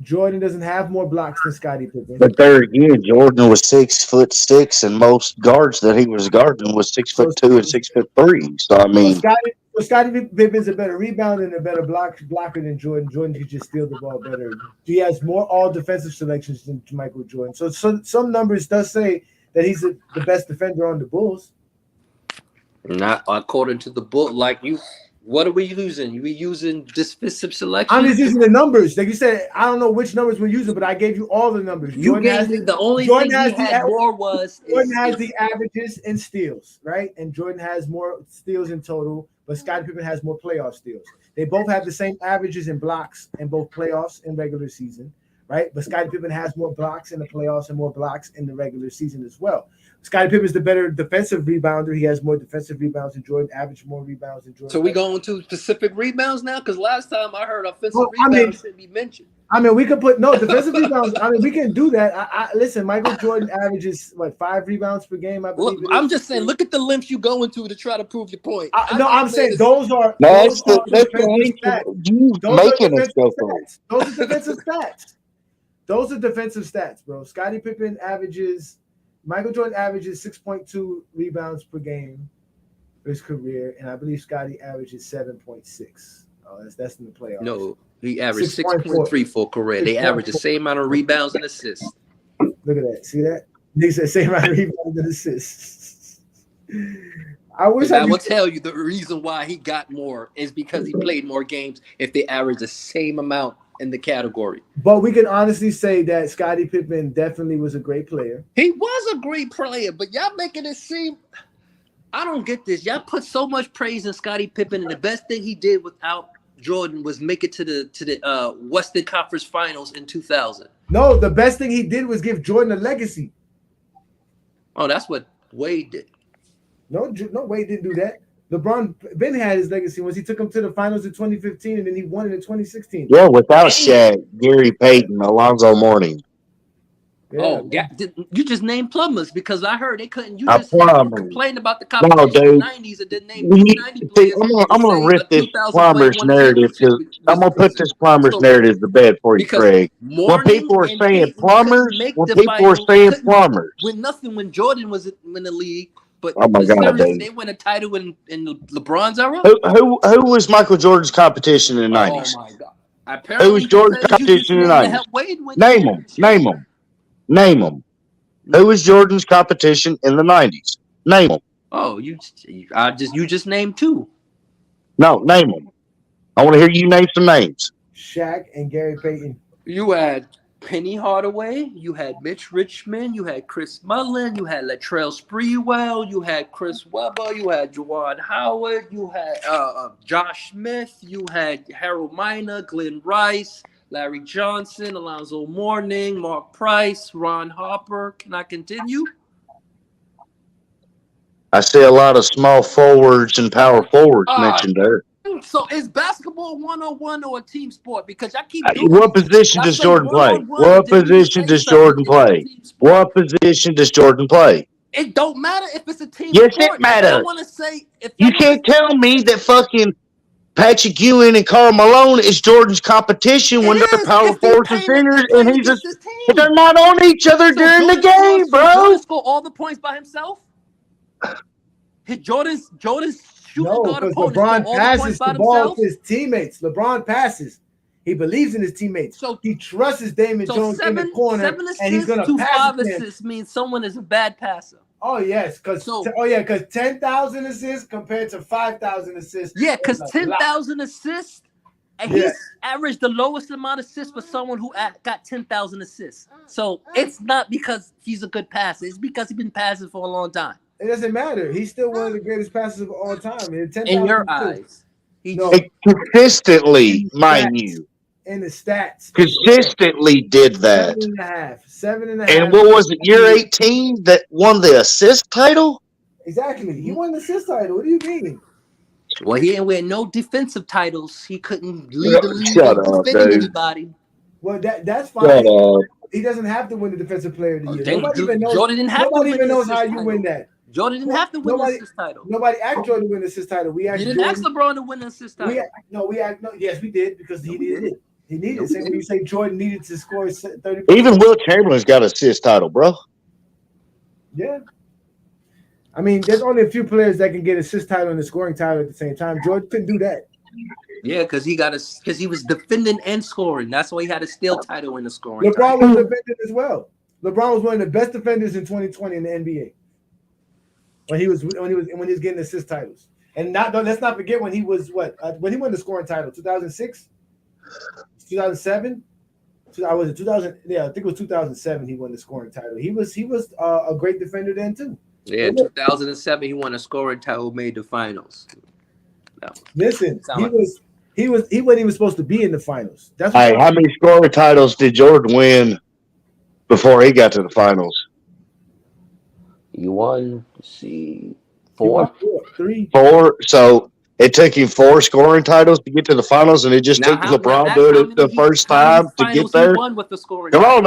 [SPEAKER 1] Jordan doesn't have more blocks than Scottie Pippen.
[SPEAKER 2] But there again, Jordan was 6'6", and most guards that he was guarding was 6'2" and 6'3". So I mean,
[SPEAKER 1] Scottie Pippen's a better rebounder and a better blocker than Jordan. Jordan could just steal the ball better. He has more all defensive selections than Michael Jordan. So some numbers does say that he's the best defender on the Bulls.
[SPEAKER 3] Not according to the book, like you What are we using? We using defensive selection?
[SPEAKER 1] I'm just using the numbers. Like you said, I don't know which numbers we're using, but I gave you all the numbers.
[SPEAKER 3] You
[SPEAKER 1] Jordan
[SPEAKER 3] gave
[SPEAKER 1] has
[SPEAKER 3] me the only
[SPEAKER 1] Jordan
[SPEAKER 3] thing he
[SPEAKER 1] has the
[SPEAKER 3] had more was
[SPEAKER 1] Jordan has the averages and steals, right? And Jordan has more steals in total, but Scottie Pippen has more playoff steals. They both have the same averages in blocks in both playoffs and regular season, right? But Scottie Pippen has more blocks in the playoffs and more blocks in the regular season as well. Scottie Pippen is the better defensive rebounder. He has more defensive rebounds than Jordan, average more rebounds than Jordan.
[SPEAKER 3] So we going to specific rebounds now? Because last time I heard offensive
[SPEAKER 1] Well,
[SPEAKER 3] rebounds should be mentioned.
[SPEAKER 1] I mean, we could put no defensive rebounds. I mean, we can do that. I listen. Michael Jordan averages what 5 rebounds per game. I believe.
[SPEAKER 3] Look, I'm just saying. Look at the limps you go into to try to prove your point.
[SPEAKER 1] I'm saying those are
[SPEAKER 2] That's
[SPEAKER 1] those are
[SPEAKER 2] the
[SPEAKER 1] defensive stats.
[SPEAKER 2] you
[SPEAKER 1] Those are
[SPEAKER 2] making us
[SPEAKER 1] defensive
[SPEAKER 2] go for it.
[SPEAKER 1] stats. Those are defensive stats. Those are defensive stats, bro. Scottie Pippen averages. Michael Jordan averages 6.2 rebounds per game for his career, and I believe Scottie averages 7.6. Oh, that's in the playoffs.
[SPEAKER 3] No, he averaged
[SPEAKER 1] 6.4.
[SPEAKER 3] 6.3 for career. They
[SPEAKER 1] 6.4.
[SPEAKER 3] average the same amount of rebounds and assists.
[SPEAKER 1] Look at that. See that? They said same amount of rebounds and assists. I wish
[SPEAKER 3] I
[SPEAKER 1] I
[SPEAKER 3] will
[SPEAKER 1] could.
[SPEAKER 3] tell you the reason why he got more is because he played more games. If they average the same amount in the category,
[SPEAKER 1] But we can honestly say that Scottie Pippen definitely was a great player.
[SPEAKER 3] he was a great player. But y'all making it seem. I don't get this. Y'all put so much praise in Scottie Pippen, and the best thing he did without Jordan was make it to the Western Conference Finals in 2000.
[SPEAKER 1] No, the best thing he did was give Jordan a legacy.
[SPEAKER 3] Oh, that's what Wade did.
[SPEAKER 1] No, Wade didn't do that. LeBron Ben had his legacy once he took him to the finals in 2015, and then he won it in 2016.
[SPEAKER 2] Yeah, without Shaq, Gary Payton, Alonzo Mourning.
[SPEAKER 1] Yeah.
[SPEAKER 3] Oh, yeah. You just named plumbers because I heard they couldn't. You
[SPEAKER 2] A
[SPEAKER 3] just
[SPEAKER 2] plumber.
[SPEAKER 3] complained about the competition in the 90s and didn't name
[SPEAKER 2] We-
[SPEAKER 3] 90
[SPEAKER 2] see,
[SPEAKER 3] players.
[SPEAKER 2] I'm gonna rip this plumber's narrative because I'm gonna put this plumber's narrative to bed for you,
[SPEAKER 3] because
[SPEAKER 2] Craig. When people are saying plumbers,
[SPEAKER 3] win nothing when Jordan was in the league, but
[SPEAKER 2] Oh my God,
[SPEAKER 3] seriously,
[SPEAKER 2] Dave.
[SPEAKER 3] they win a title in LeBron's era.
[SPEAKER 2] Who was Michael Jordan's competition in the 90s?
[SPEAKER 3] Oh my God! Apparently,
[SPEAKER 2] Who was Jordan's
[SPEAKER 3] because you just
[SPEAKER 2] competition in the
[SPEAKER 3] named to
[SPEAKER 2] 90s?
[SPEAKER 3] help Wade win
[SPEAKER 2] Name
[SPEAKER 3] the
[SPEAKER 2] them.
[SPEAKER 3] championship.
[SPEAKER 2] Name them. Who was Jordan's competition in the 90s? Name them.
[SPEAKER 3] Oh, you just named two.
[SPEAKER 2] No, name them. I want to hear you name some names.
[SPEAKER 1] Shaq and Gary Payton.
[SPEAKER 3] You had Penny Hardaway, you had Mitch Richmond, you had Chris Mullin, you had Latrell Sprewell, you had Chris Webber, you had Juwan Howard, you had Josh Smith, you had Harold Miner, Glenn Rice, Larry Johnson, Alonzo Mourning, Mark Price, Ron Harper. Can I continue?
[SPEAKER 2] I see a lot of small forwards and power forwards mentioned there.
[SPEAKER 3] So is basketball 101 or a team sport? Because I keep
[SPEAKER 2] What position does Jordan play? What position does Jordan play? What position does Jordan play?
[SPEAKER 3] It don't matter if it's a team
[SPEAKER 2] Yes,
[SPEAKER 3] sport.
[SPEAKER 2] it matters.
[SPEAKER 3] I want to say if
[SPEAKER 2] You can't tell me that fucking Patrick Ewing and Karl Malone is Jordan's competition when they're power forwards and centers, and but they're not on each other during the game, bro.
[SPEAKER 3] Jordan score all the points by himself. Jordan's shooting
[SPEAKER 1] No,
[SPEAKER 3] guard
[SPEAKER 1] because
[SPEAKER 3] opponents
[SPEAKER 1] LeBron
[SPEAKER 3] score all
[SPEAKER 1] passes
[SPEAKER 3] the points by
[SPEAKER 1] the ball
[SPEAKER 3] themselves.
[SPEAKER 1] to his teammates. LeBron passes. He believes in his teammates.
[SPEAKER 3] So
[SPEAKER 1] he trusts Damon Jones in the corner,
[SPEAKER 3] seven assists
[SPEAKER 1] and he's going
[SPEAKER 3] to
[SPEAKER 1] to pass
[SPEAKER 3] 5
[SPEAKER 1] it to him.
[SPEAKER 3] assists means someone is a bad passer.
[SPEAKER 1] Oh yes, because 10,000 assists compared to 5,000 assists.
[SPEAKER 3] Yeah, because
[SPEAKER 1] is a lot.
[SPEAKER 3] 10,000 assists, and he's averaged the lowest amount of assists for someone who got 10,000 assists. So it's not because he's a good passer; it's because he's been passing for a long time.
[SPEAKER 1] It doesn't matter. He's still one of the greatest passers of all time.
[SPEAKER 3] In your eyes,
[SPEAKER 2] consistently, mind you.
[SPEAKER 1] In the stats,
[SPEAKER 2] consistently did that.
[SPEAKER 1] 7.5.
[SPEAKER 2] And what was it? Year 18 that won the assist title.
[SPEAKER 1] Exactly, he won the assist title. What do you mean?
[SPEAKER 3] Well, he didn't win no defensive titles. He couldn't lead the league
[SPEAKER 2] up,
[SPEAKER 3] defending anybody.
[SPEAKER 1] Well, that's fine. He doesn't have to win the defensive player of the year. Nobody even knows.
[SPEAKER 3] Jordan didn't have
[SPEAKER 1] nobody
[SPEAKER 3] to
[SPEAKER 1] even
[SPEAKER 3] win
[SPEAKER 1] knows
[SPEAKER 3] the
[SPEAKER 1] how
[SPEAKER 3] assist
[SPEAKER 1] you
[SPEAKER 3] title.
[SPEAKER 1] win that.
[SPEAKER 3] Jordan didn't have to win the assist title.
[SPEAKER 1] Nobody asked Jordan to win the assist title. We asked.
[SPEAKER 3] You didn't
[SPEAKER 1] Jordan,
[SPEAKER 3] ask LeBron to win the assist title.
[SPEAKER 1] Yes, we did because he needed it. He needed it. Same when you say Jordan needed to score 30.
[SPEAKER 2] Even Will Chamberlain's got an assist title, bro.
[SPEAKER 1] Yeah. I mean, there's only a few players that can get assist title and the scoring title at the same time. Jordan couldn't do that.
[SPEAKER 3] Yeah, because he was defending and scoring. That's why he had a steal title in the scoring.
[SPEAKER 1] LeBron was defending as well. LeBron was one of the best defenders in 2020 in the NBA when he was getting assist titles. And let's not forget when he was when he won the scoring title, 2006, 2007. I was it 2000. Yeah, I think it was 2007. He won the scoring title. He was a great defender then too.
[SPEAKER 3] Yeah, 2007 he won a scoring title, made the finals.
[SPEAKER 1] Listen, he wasn't even supposed to be in the finals. That's what
[SPEAKER 2] how many scoring titles did Jordan win before he got to the finals?
[SPEAKER 3] He won, four.
[SPEAKER 2] Four. So it took him 4 scoring titles to get to the finals, and it just took LeBron doing it the first time to get there.
[SPEAKER 3] Won with the scoring.
[SPEAKER 2] Come on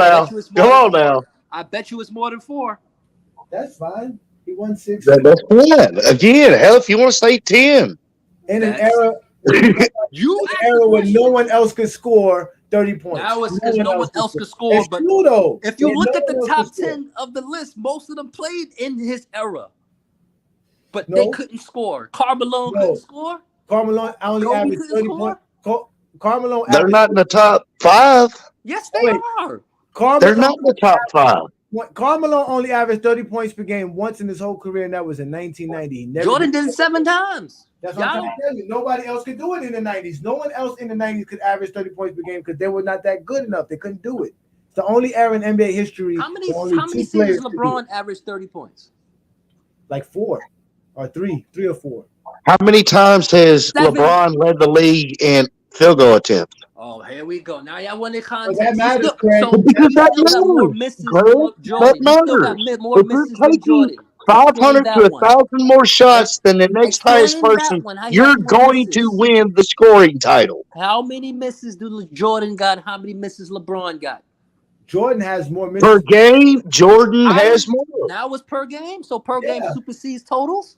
[SPEAKER 2] now. I
[SPEAKER 3] bet you it's more than 4.
[SPEAKER 1] That's fine. He won 6.
[SPEAKER 2] That's fine. Again, hell, if you want to say 10.
[SPEAKER 1] In an era when no one else could score 30 points.
[SPEAKER 3] That was because no one else could score.
[SPEAKER 1] It's
[SPEAKER 3] but
[SPEAKER 1] true, though.
[SPEAKER 3] If you look at the top 10 of the list, most of them played in his era. But they couldn't score. Carmelo couldn't score.
[SPEAKER 1] Carmelo only averaged 30 points. Carmelo.
[SPEAKER 2] They're not in the top 5.
[SPEAKER 3] Yes, they are.
[SPEAKER 2] They're not in the top 5.
[SPEAKER 1] Carmelo only averaged 30 points per game once in his whole career, and that was in 1990.
[SPEAKER 3] Jordan did it 7 times.
[SPEAKER 1] That's what I'm trying to tell you. Nobody else could do it in the 90s. No one else in the 90s could average 30 points per game because they were not that good enough. They couldn't do it. It's the only era in NBA history.
[SPEAKER 3] How many seasons LeBron averaged 30 points?
[SPEAKER 1] Like 4 or 3 or 4.
[SPEAKER 2] How many times has
[SPEAKER 3] 7.
[SPEAKER 2] LeBron led the league in field goal attempts?
[SPEAKER 3] Oh, here we go. Now y'all want the context.
[SPEAKER 1] That matters,
[SPEAKER 2] because that
[SPEAKER 3] more misses
[SPEAKER 2] that matters.
[SPEAKER 3] More misses than Jordan.
[SPEAKER 2] 500 to 1,000 more shots than the next highest person, you're going to win the scoring title.
[SPEAKER 3] How many misses do Jordan got? How many misses LeBron got?
[SPEAKER 1] Jordan has more misses.
[SPEAKER 2] Per game, Jordan has more.
[SPEAKER 3] Now it's per game, so per game supersedes totals?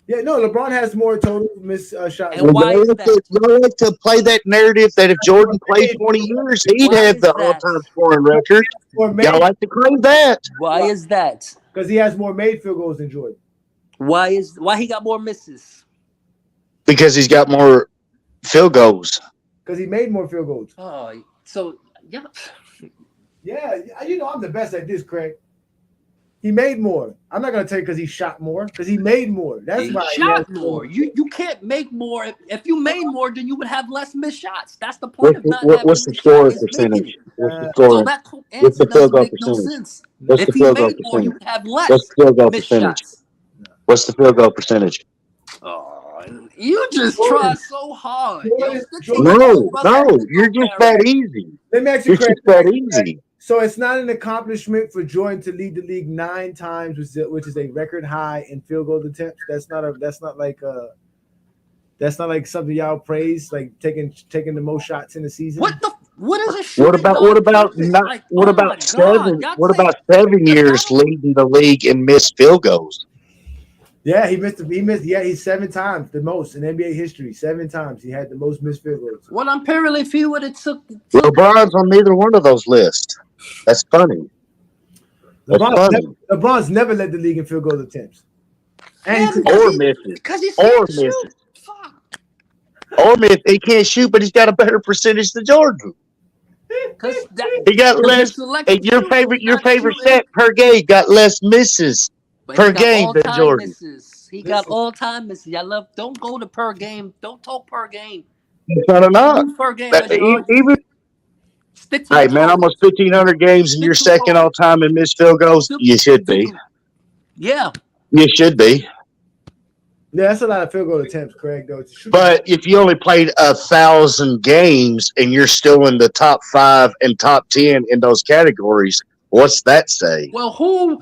[SPEAKER 1] Yeah, no, LeBron has more total miss shots.
[SPEAKER 2] And why is that? You like to play that narrative that if Jordan played 20 years, he'd have the all-time scoring record. Y'all like to claim that.
[SPEAKER 3] Why is that?
[SPEAKER 1] Because he has more made field goals than Jordan.
[SPEAKER 3] Why he got more misses?
[SPEAKER 2] Because he's got more field goals.
[SPEAKER 1] Because he made more field goals.
[SPEAKER 3] Oh, so yeah.
[SPEAKER 1] Yeah, I'm the best at this, Craig. He made more. I'm not gonna tell you because he shot more, because he made more. That's why
[SPEAKER 3] he shot more. You can't make more. If you made more, then you would have less missed shots. That's the point of not having
[SPEAKER 2] what's the score percentage?
[SPEAKER 3] So that answer doesn't make no sense. If he made more, you would have less.
[SPEAKER 2] What's the field goal percentage? What's the field goal percentage?
[SPEAKER 3] Oh, you just try so hard.
[SPEAKER 2] No, you're just that easy.
[SPEAKER 1] Let me ask you, Craig.
[SPEAKER 2] It's just that easy.
[SPEAKER 1] So it's not an accomplishment for Jordan to lead the league 9 times, which is a record high in field goal attempts. That's not like something y'all praise, like taking the most shots in the season.
[SPEAKER 3] What is a shooting?
[SPEAKER 2] What about 7? What about 7 years leading the league in missed field goals?
[SPEAKER 1] Yeah, he missed. Yeah, he's 7 times the most in NBA history. 7 times he had the most missed field goals.
[SPEAKER 3] Well, I'm apparently feel what it took.
[SPEAKER 2] LeBron's on neither one of those lists. That's funny.
[SPEAKER 1] LeBron's never led the league in field goal attempts.
[SPEAKER 2] Or misses.
[SPEAKER 3] Because he's misses. Fuck.
[SPEAKER 2] Or miss. He can't shoot, but he's got a better percentage than Jordan. He got less. Your favorite set per game got less misses per game than Jordan.
[SPEAKER 3] He got all-time misses. Don't go to per game. Don't talk per game.
[SPEAKER 2] It's not enough.
[SPEAKER 3] Per game.
[SPEAKER 2] Hey, man, almost 1,500 games and you're second all time in missed field goals. You should be.
[SPEAKER 3] Yeah.
[SPEAKER 2] You should be.
[SPEAKER 1] Yeah, that's a lot of field goal attempts, Craig, though.
[SPEAKER 2] But if you only played 1,000 games and you're still in the top 5 and top 10 in those categories, what's that say?
[SPEAKER 3] Well, who?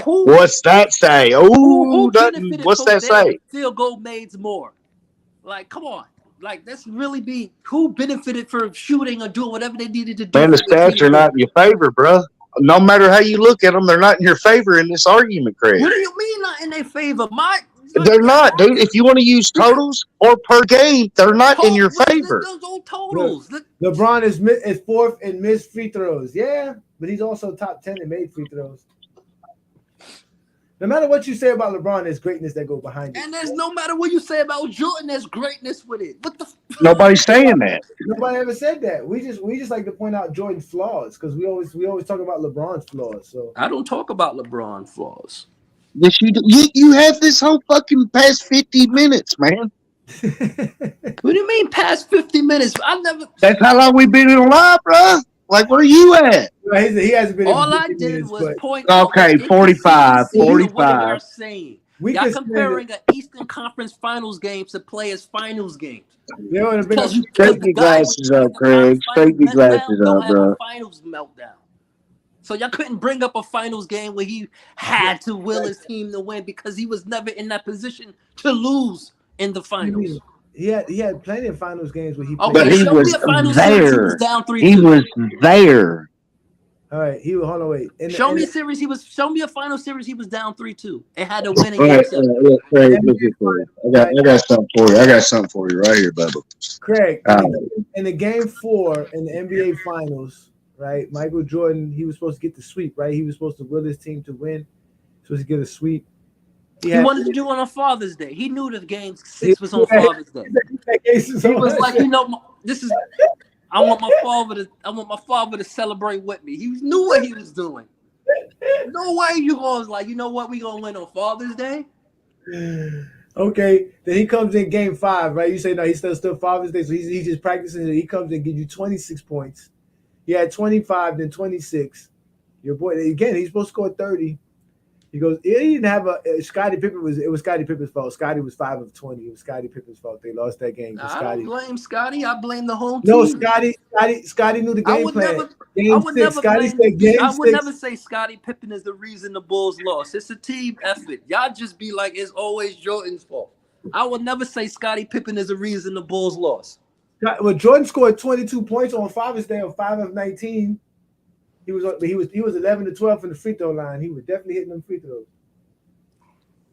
[SPEAKER 2] What's that say? Oh, what's that say?
[SPEAKER 3] Field goal made more. Like, come on. Like, let's really be who benefited for shooting or doing whatever they needed to do.
[SPEAKER 2] Man, the stats are not in your favor, bro. No matter how you look at them, they're not in your favor in this argument, Craig.
[SPEAKER 3] What do you mean not in their favor?
[SPEAKER 2] They're not, dude. If you want to use totals or per game, they're not in your favor.
[SPEAKER 3] Those old totals.
[SPEAKER 1] LeBron is 4th in missed free throws. Yeah, but he's also top 10 in made free throws. No matter what you say about LeBron, there's greatness that go behind it.
[SPEAKER 3] And there's no matter what you say about Jordan, there's greatness with it. What the?
[SPEAKER 2] Nobody's saying that.
[SPEAKER 1] Nobody ever said that. We just like to point out Jordan's flaws because we always talk about LeBron's flaws. So
[SPEAKER 3] I don't talk about LeBron's flaws.
[SPEAKER 2] Yes, you have this whole fucking past 50 minutes, man.
[SPEAKER 3] What do you mean past 50 minutes? I never.
[SPEAKER 2] That's how long we've been in live, bro. Like, where are you at?
[SPEAKER 1] Right, he hasn't been in
[SPEAKER 3] All I
[SPEAKER 1] 50
[SPEAKER 3] did
[SPEAKER 1] minutes,
[SPEAKER 3] was
[SPEAKER 1] but
[SPEAKER 3] point out the
[SPEAKER 2] Okay, 45,
[SPEAKER 3] inconsistency of what
[SPEAKER 2] 45.
[SPEAKER 3] y'all saying.
[SPEAKER 1] we
[SPEAKER 3] Y'all
[SPEAKER 1] could spend it.
[SPEAKER 3] comparing an Eastern Conference Finals game to play as finals games.
[SPEAKER 1] They want to bring up.
[SPEAKER 3] Because
[SPEAKER 2] Straighten
[SPEAKER 3] the
[SPEAKER 2] your
[SPEAKER 3] guy with
[SPEAKER 2] glasses
[SPEAKER 3] the
[SPEAKER 2] up,
[SPEAKER 3] Eastern
[SPEAKER 2] Craig.
[SPEAKER 3] Conference Finals
[SPEAKER 2] Straighten your glasses
[SPEAKER 3] meltdown don't
[SPEAKER 2] up,
[SPEAKER 3] have a
[SPEAKER 2] bro.
[SPEAKER 3] finals meltdown. So y'all couldn't bring up a finals game where he had to will his team to win because he was never in that position to lose in the finals.
[SPEAKER 1] He had plenty of finals games where he played.
[SPEAKER 3] Okay,
[SPEAKER 2] But he
[SPEAKER 3] show me
[SPEAKER 2] was
[SPEAKER 3] a final series he was
[SPEAKER 2] there.
[SPEAKER 3] down 3-2.
[SPEAKER 2] He was there.
[SPEAKER 1] All right, he was. Hold on, wait.
[SPEAKER 3] Show me a final series he was down 3-2 and had to win in
[SPEAKER 2] All
[SPEAKER 3] game
[SPEAKER 2] right,
[SPEAKER 3] 7.
[SPEAKER 2] Craig, look here for you. I got something for you. I got something for you right here, Bubba.
[SPEAKER 1] Craig,
[SPEAKER 2] All
[SPEAKER 1] in the game 4 in the NBA Finals, right? Michael Jordan, he was supposed to get the sweep, right? He was supposed to will his team to win, supposed to get a sweep.
[SPEAKER 3] He wanted to do it on Father's Day. He knew the game 6 was on Father's Day. He was like, this is. I want my father to celebrate with me. He knew what he was doing. No way you was like, you know what? We gonna win on Father's Day.
[SPEAKER 1] Okay, then he comes in game 5, right? You say no, he's still Father's Day, so he's just practicing. He comes in, gives you 26 points. He had 25, then 26. Your boy again, he's supposed to score 30. He goes, he didn't have Scottie Pippen it was Scottie Pippen's fault. Scottie was 5 of 20. It was Scottie Pippen's fault. They lost that game.
[SPEAKER 3] I don't blame Scottie. I blame the home team.
[SPEAKER 1] No, Scottie knew the game plan. Game 6. Scottie said game 6.
[SPEAKER 3] I would never say Scottie Pippen is the reason the Bulls lost. It's a team effort. Y'all just be like, it's always Jordan's fault. I would never say Scottie Pippen is the reason the Bulls lost.
[SPEAKER 1] Well, Jordan scored 22 points on Father's Day on 5 of 19. He was 11 to 12 from the free throw line. He was definitely hitting them free throws.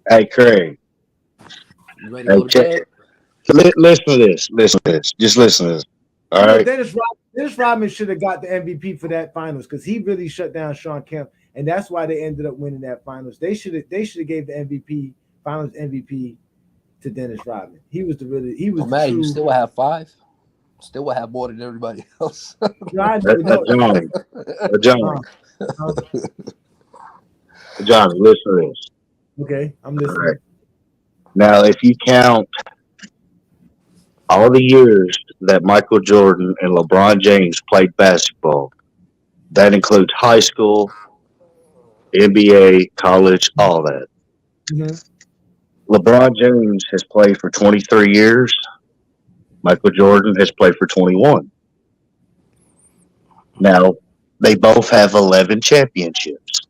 [SPEAKER 2] Hey, Craig.
[SPEAKER 3] You ready to go to bed?
[SPEAKER 2] Listen to this. Just listen to this. All right.
[SPEAKER 1] Dennis Rodman should have got the MVP for that finals because he really shut down Sean Kemp, and that's why they ended up winning that finals. They should have gave the finals MVP to Dennis Rodman. He was
[SPEAKER 4] man, you still have 5. Still will have more than everybody else.
[SPEAKER 2] Johnny, listen to this.
[SPEAKER 1] Okay, I'm listening.
[SPEAKER 2] Right. Now, if you count all the years that Michael Jordan and LeBron James played basketball, that includes high school, NBA, college, all that. Mm-hmm. LeBron James has played for 23 years. Michael Jordan has played for 21. Now, they both have 11 championships.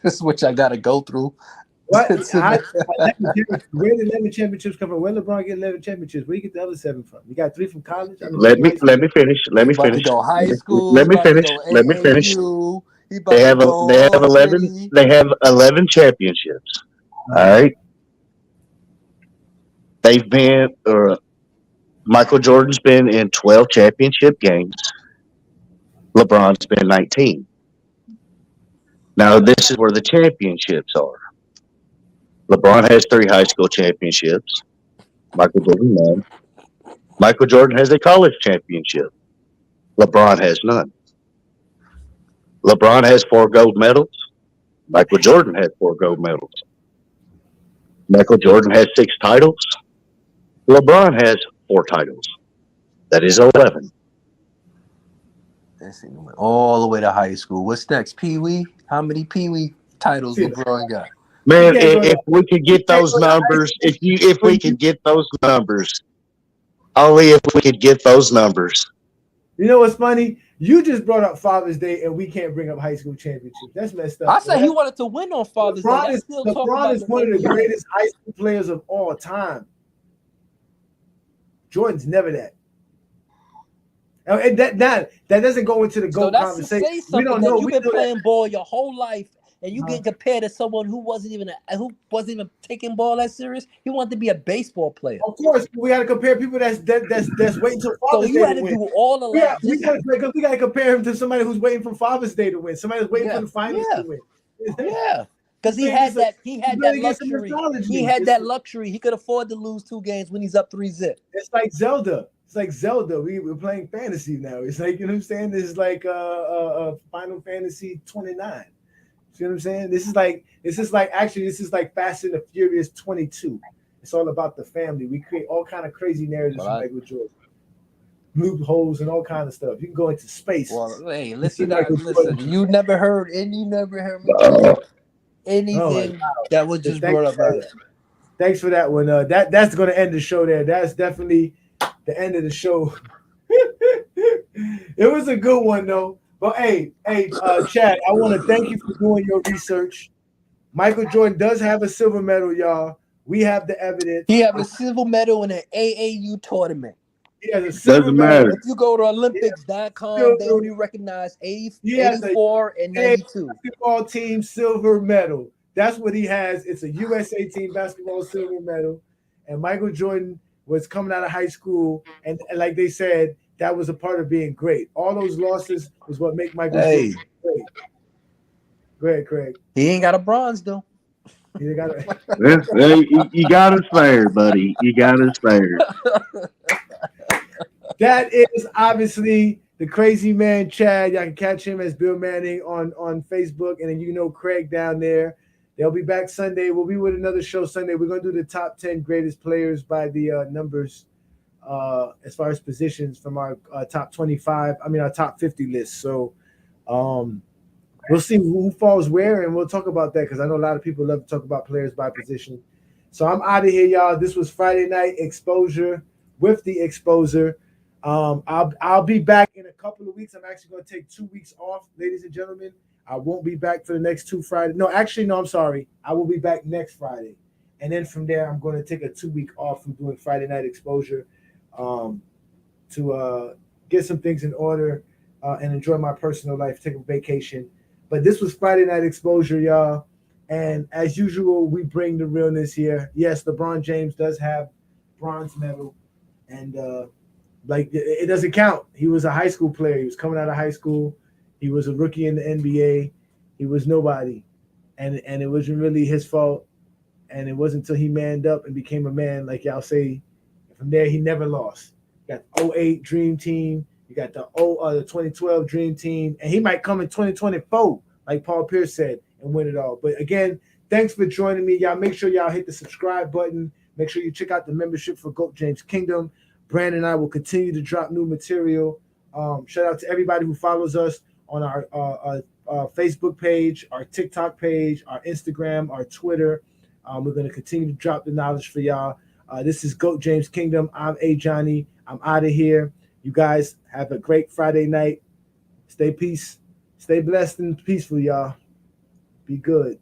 [SPEAKER 4] This is what I got to go through.
[SPEAKER 1] What? Where did 11 championships come from? Where LeBron get 11 championships? Where you get the other 7 from? You got 3 from college?
[SPEAKER 2] Let me finish. Let me finish.
[SPEAKER 4] Go high school.
[SPEAKER 2] Let me finish. They have 11. They have 11 championships. All right. They've been. Michael Jordan's been in 12 championship games. LeBron's been 19. Now this is where the championships are. LeBron has 3 high school championships. Michael Jordan none. Michael Jordan has a college championship. LeBron has none. LeBron has 4 gold medals. Michael Jordan has 4 gold medals. Michael Jordan has 6 titles. LeBron has 4 titles. That is 11.
[SPEAKER 4] All the way to high school. What's next? Pee-wee? How many Pee-wee titles LeBron got?
[SPEAKER 2] Man, if we could get those numbers, if we could get those numbers, only if we could get those numbers.
[SPEAKER 1] You know what's funny? You just brought up Father's Day, and we can't bring up high school championships. That's messed up.
[SPEAKER 4] I said he wanted to win on Father's Day.
[SPEAKER 1] LeBron is one of the greatest high school players of all time. Jordan's never that. And that doesn't go into the GOAT conversation.
[SPEAKER 4] We don't know. You've been playing ball your whole life, and you get compared to someone who wasn't even taking ball that serious. He wanted to be a baseball player.
[SPEAKER 1] Of course, we got to compare people that's waiting till Father's Day to win. So you had to do all the life. We got to compare him to somebody who's waiting for Father's Day to win. Somebody who's waiting for the finals to win.
[SPEAKER 4] Yeah. Because he had that luxury. He had that luxury. He could afford to lose 2 games when he's up 3-0.
[SPEAKER 1] It's like Zelda. We're playing fantasy now. It's like, you know what I'm saying? It's like Final Fantasy 29. See what I'm saying? This is like Fast and the Furious 22. It's all about the family. We create all kind of crazy narratives
[SPEAKER 4] Well,
[SPEAKER 1] for Michael Jordan, loopholes and all kind of stuff. You can go into space.
[SPEAKER 4] Well, hey,
[SPEAKER 1] You
[SPEAKER 4] listen,
[SPEAKER 1] see Michael
[SPEAKER 4] listen.
[SPEAKER 1] Jordan.
[SPEAKER 4] You never heard me
[SPEAKER 2] Oh,
[SPEAKER 4] anything that was just
[SPEAKER 1] Thanks,
[SPEAKER 4] brought up by that.
[SPEAKER 1] thanks for that one. That's going to end the show there. That's definitely the end of the show. It was a good one though. But hey, Chad, I want to thank you for doing your research. Michael Jordan does have a silver medal, y'all. We have the evidence.
[SPEAKER 4] He have a silver medal in an AAU tournament.
[SPEAKER 1] He has a silver
[SPEAKER 2] doesn't
[SPEAKER 1] medal.
[SPEAKER 2] matter.
[SPEAKER 4] If you go to Olympics.com, they only recognize
[SPEAKER 1] He has a
[SPEAKER 4] 84 and 92.
[SPEAKER 1] basketball team silver medal. That's what he has. It's a USA team basketball silver medal. And Michael Jordan was coming out of high school, and like they said, that was a part of being great. All those losses was what make Michael
[SPEAKER 4] Hey.
[SPEAKER 1] Jordan great. Go ahead, Craig.
[SPEAKER 4] He ain't got a bronze though.
[SPEAKER 1] You got it.
[SPEAKER 2] You got us there, buddy. You got us there.
[SPEAKER 1] That is obviously the crazy man Chad. Y'all can catch him as Bill Manning on Facebook, and then you know Craig down there. They'll be back Sunday. We'll be with another show Sunday. We're gonna do the top 10 greatest players by the numbers as far as positions from our top 25. I mean our top 50 list. So we'll see who falls where, and we'll talk about that because I know a lot of people love to talk about players by position. So I'm out of here, y'all. This was Friday Night Exposure with the Exposer. I'll be back in a couple of weeks. I'm actually going to take 2 weeks off, ladies and gentlemen. I won't be back for the next 2 Fridays. No, I'm sorry. I will be back next Friday. And then from there, I'm going to take a 2-week off from doing Friday Night Exposure to get some things in order and enjoy my personal life, take a vacation. But this was Friday Night Exposure, y'all. And as usual, we bring the realness here. Yes, LeBron James does have bronze medal. And like it doesn't count. He was a high school player. He was coming out of high school. He was a rookie in the NBA. He was nobody. And it wasn't really his fault. And it wasn't until he manned up and became a man, like y'all say. From there, he never lost. You got the 08 Dream Team. You got the 2012 Dream Team. And he might come in 2024, like Paul Pierce said, and win it all. But again, thanks for joining me. Y'all make sure y'all hit the subscribe button. Make sure you check out the membership for GOAT James Kingdom. Brandon and I will continue to drop new material. Shout out to everybody who follows us on our Facebook page, our TikTok page, our Instagram, our Twitter. We're going to continue to drop the knowledge for y'all. This is GOAT James Kingdom. I'm A. Johnny. I'm out of here. You guys have a great Friday night. Stay blessed and peaceful, y'all. Be good.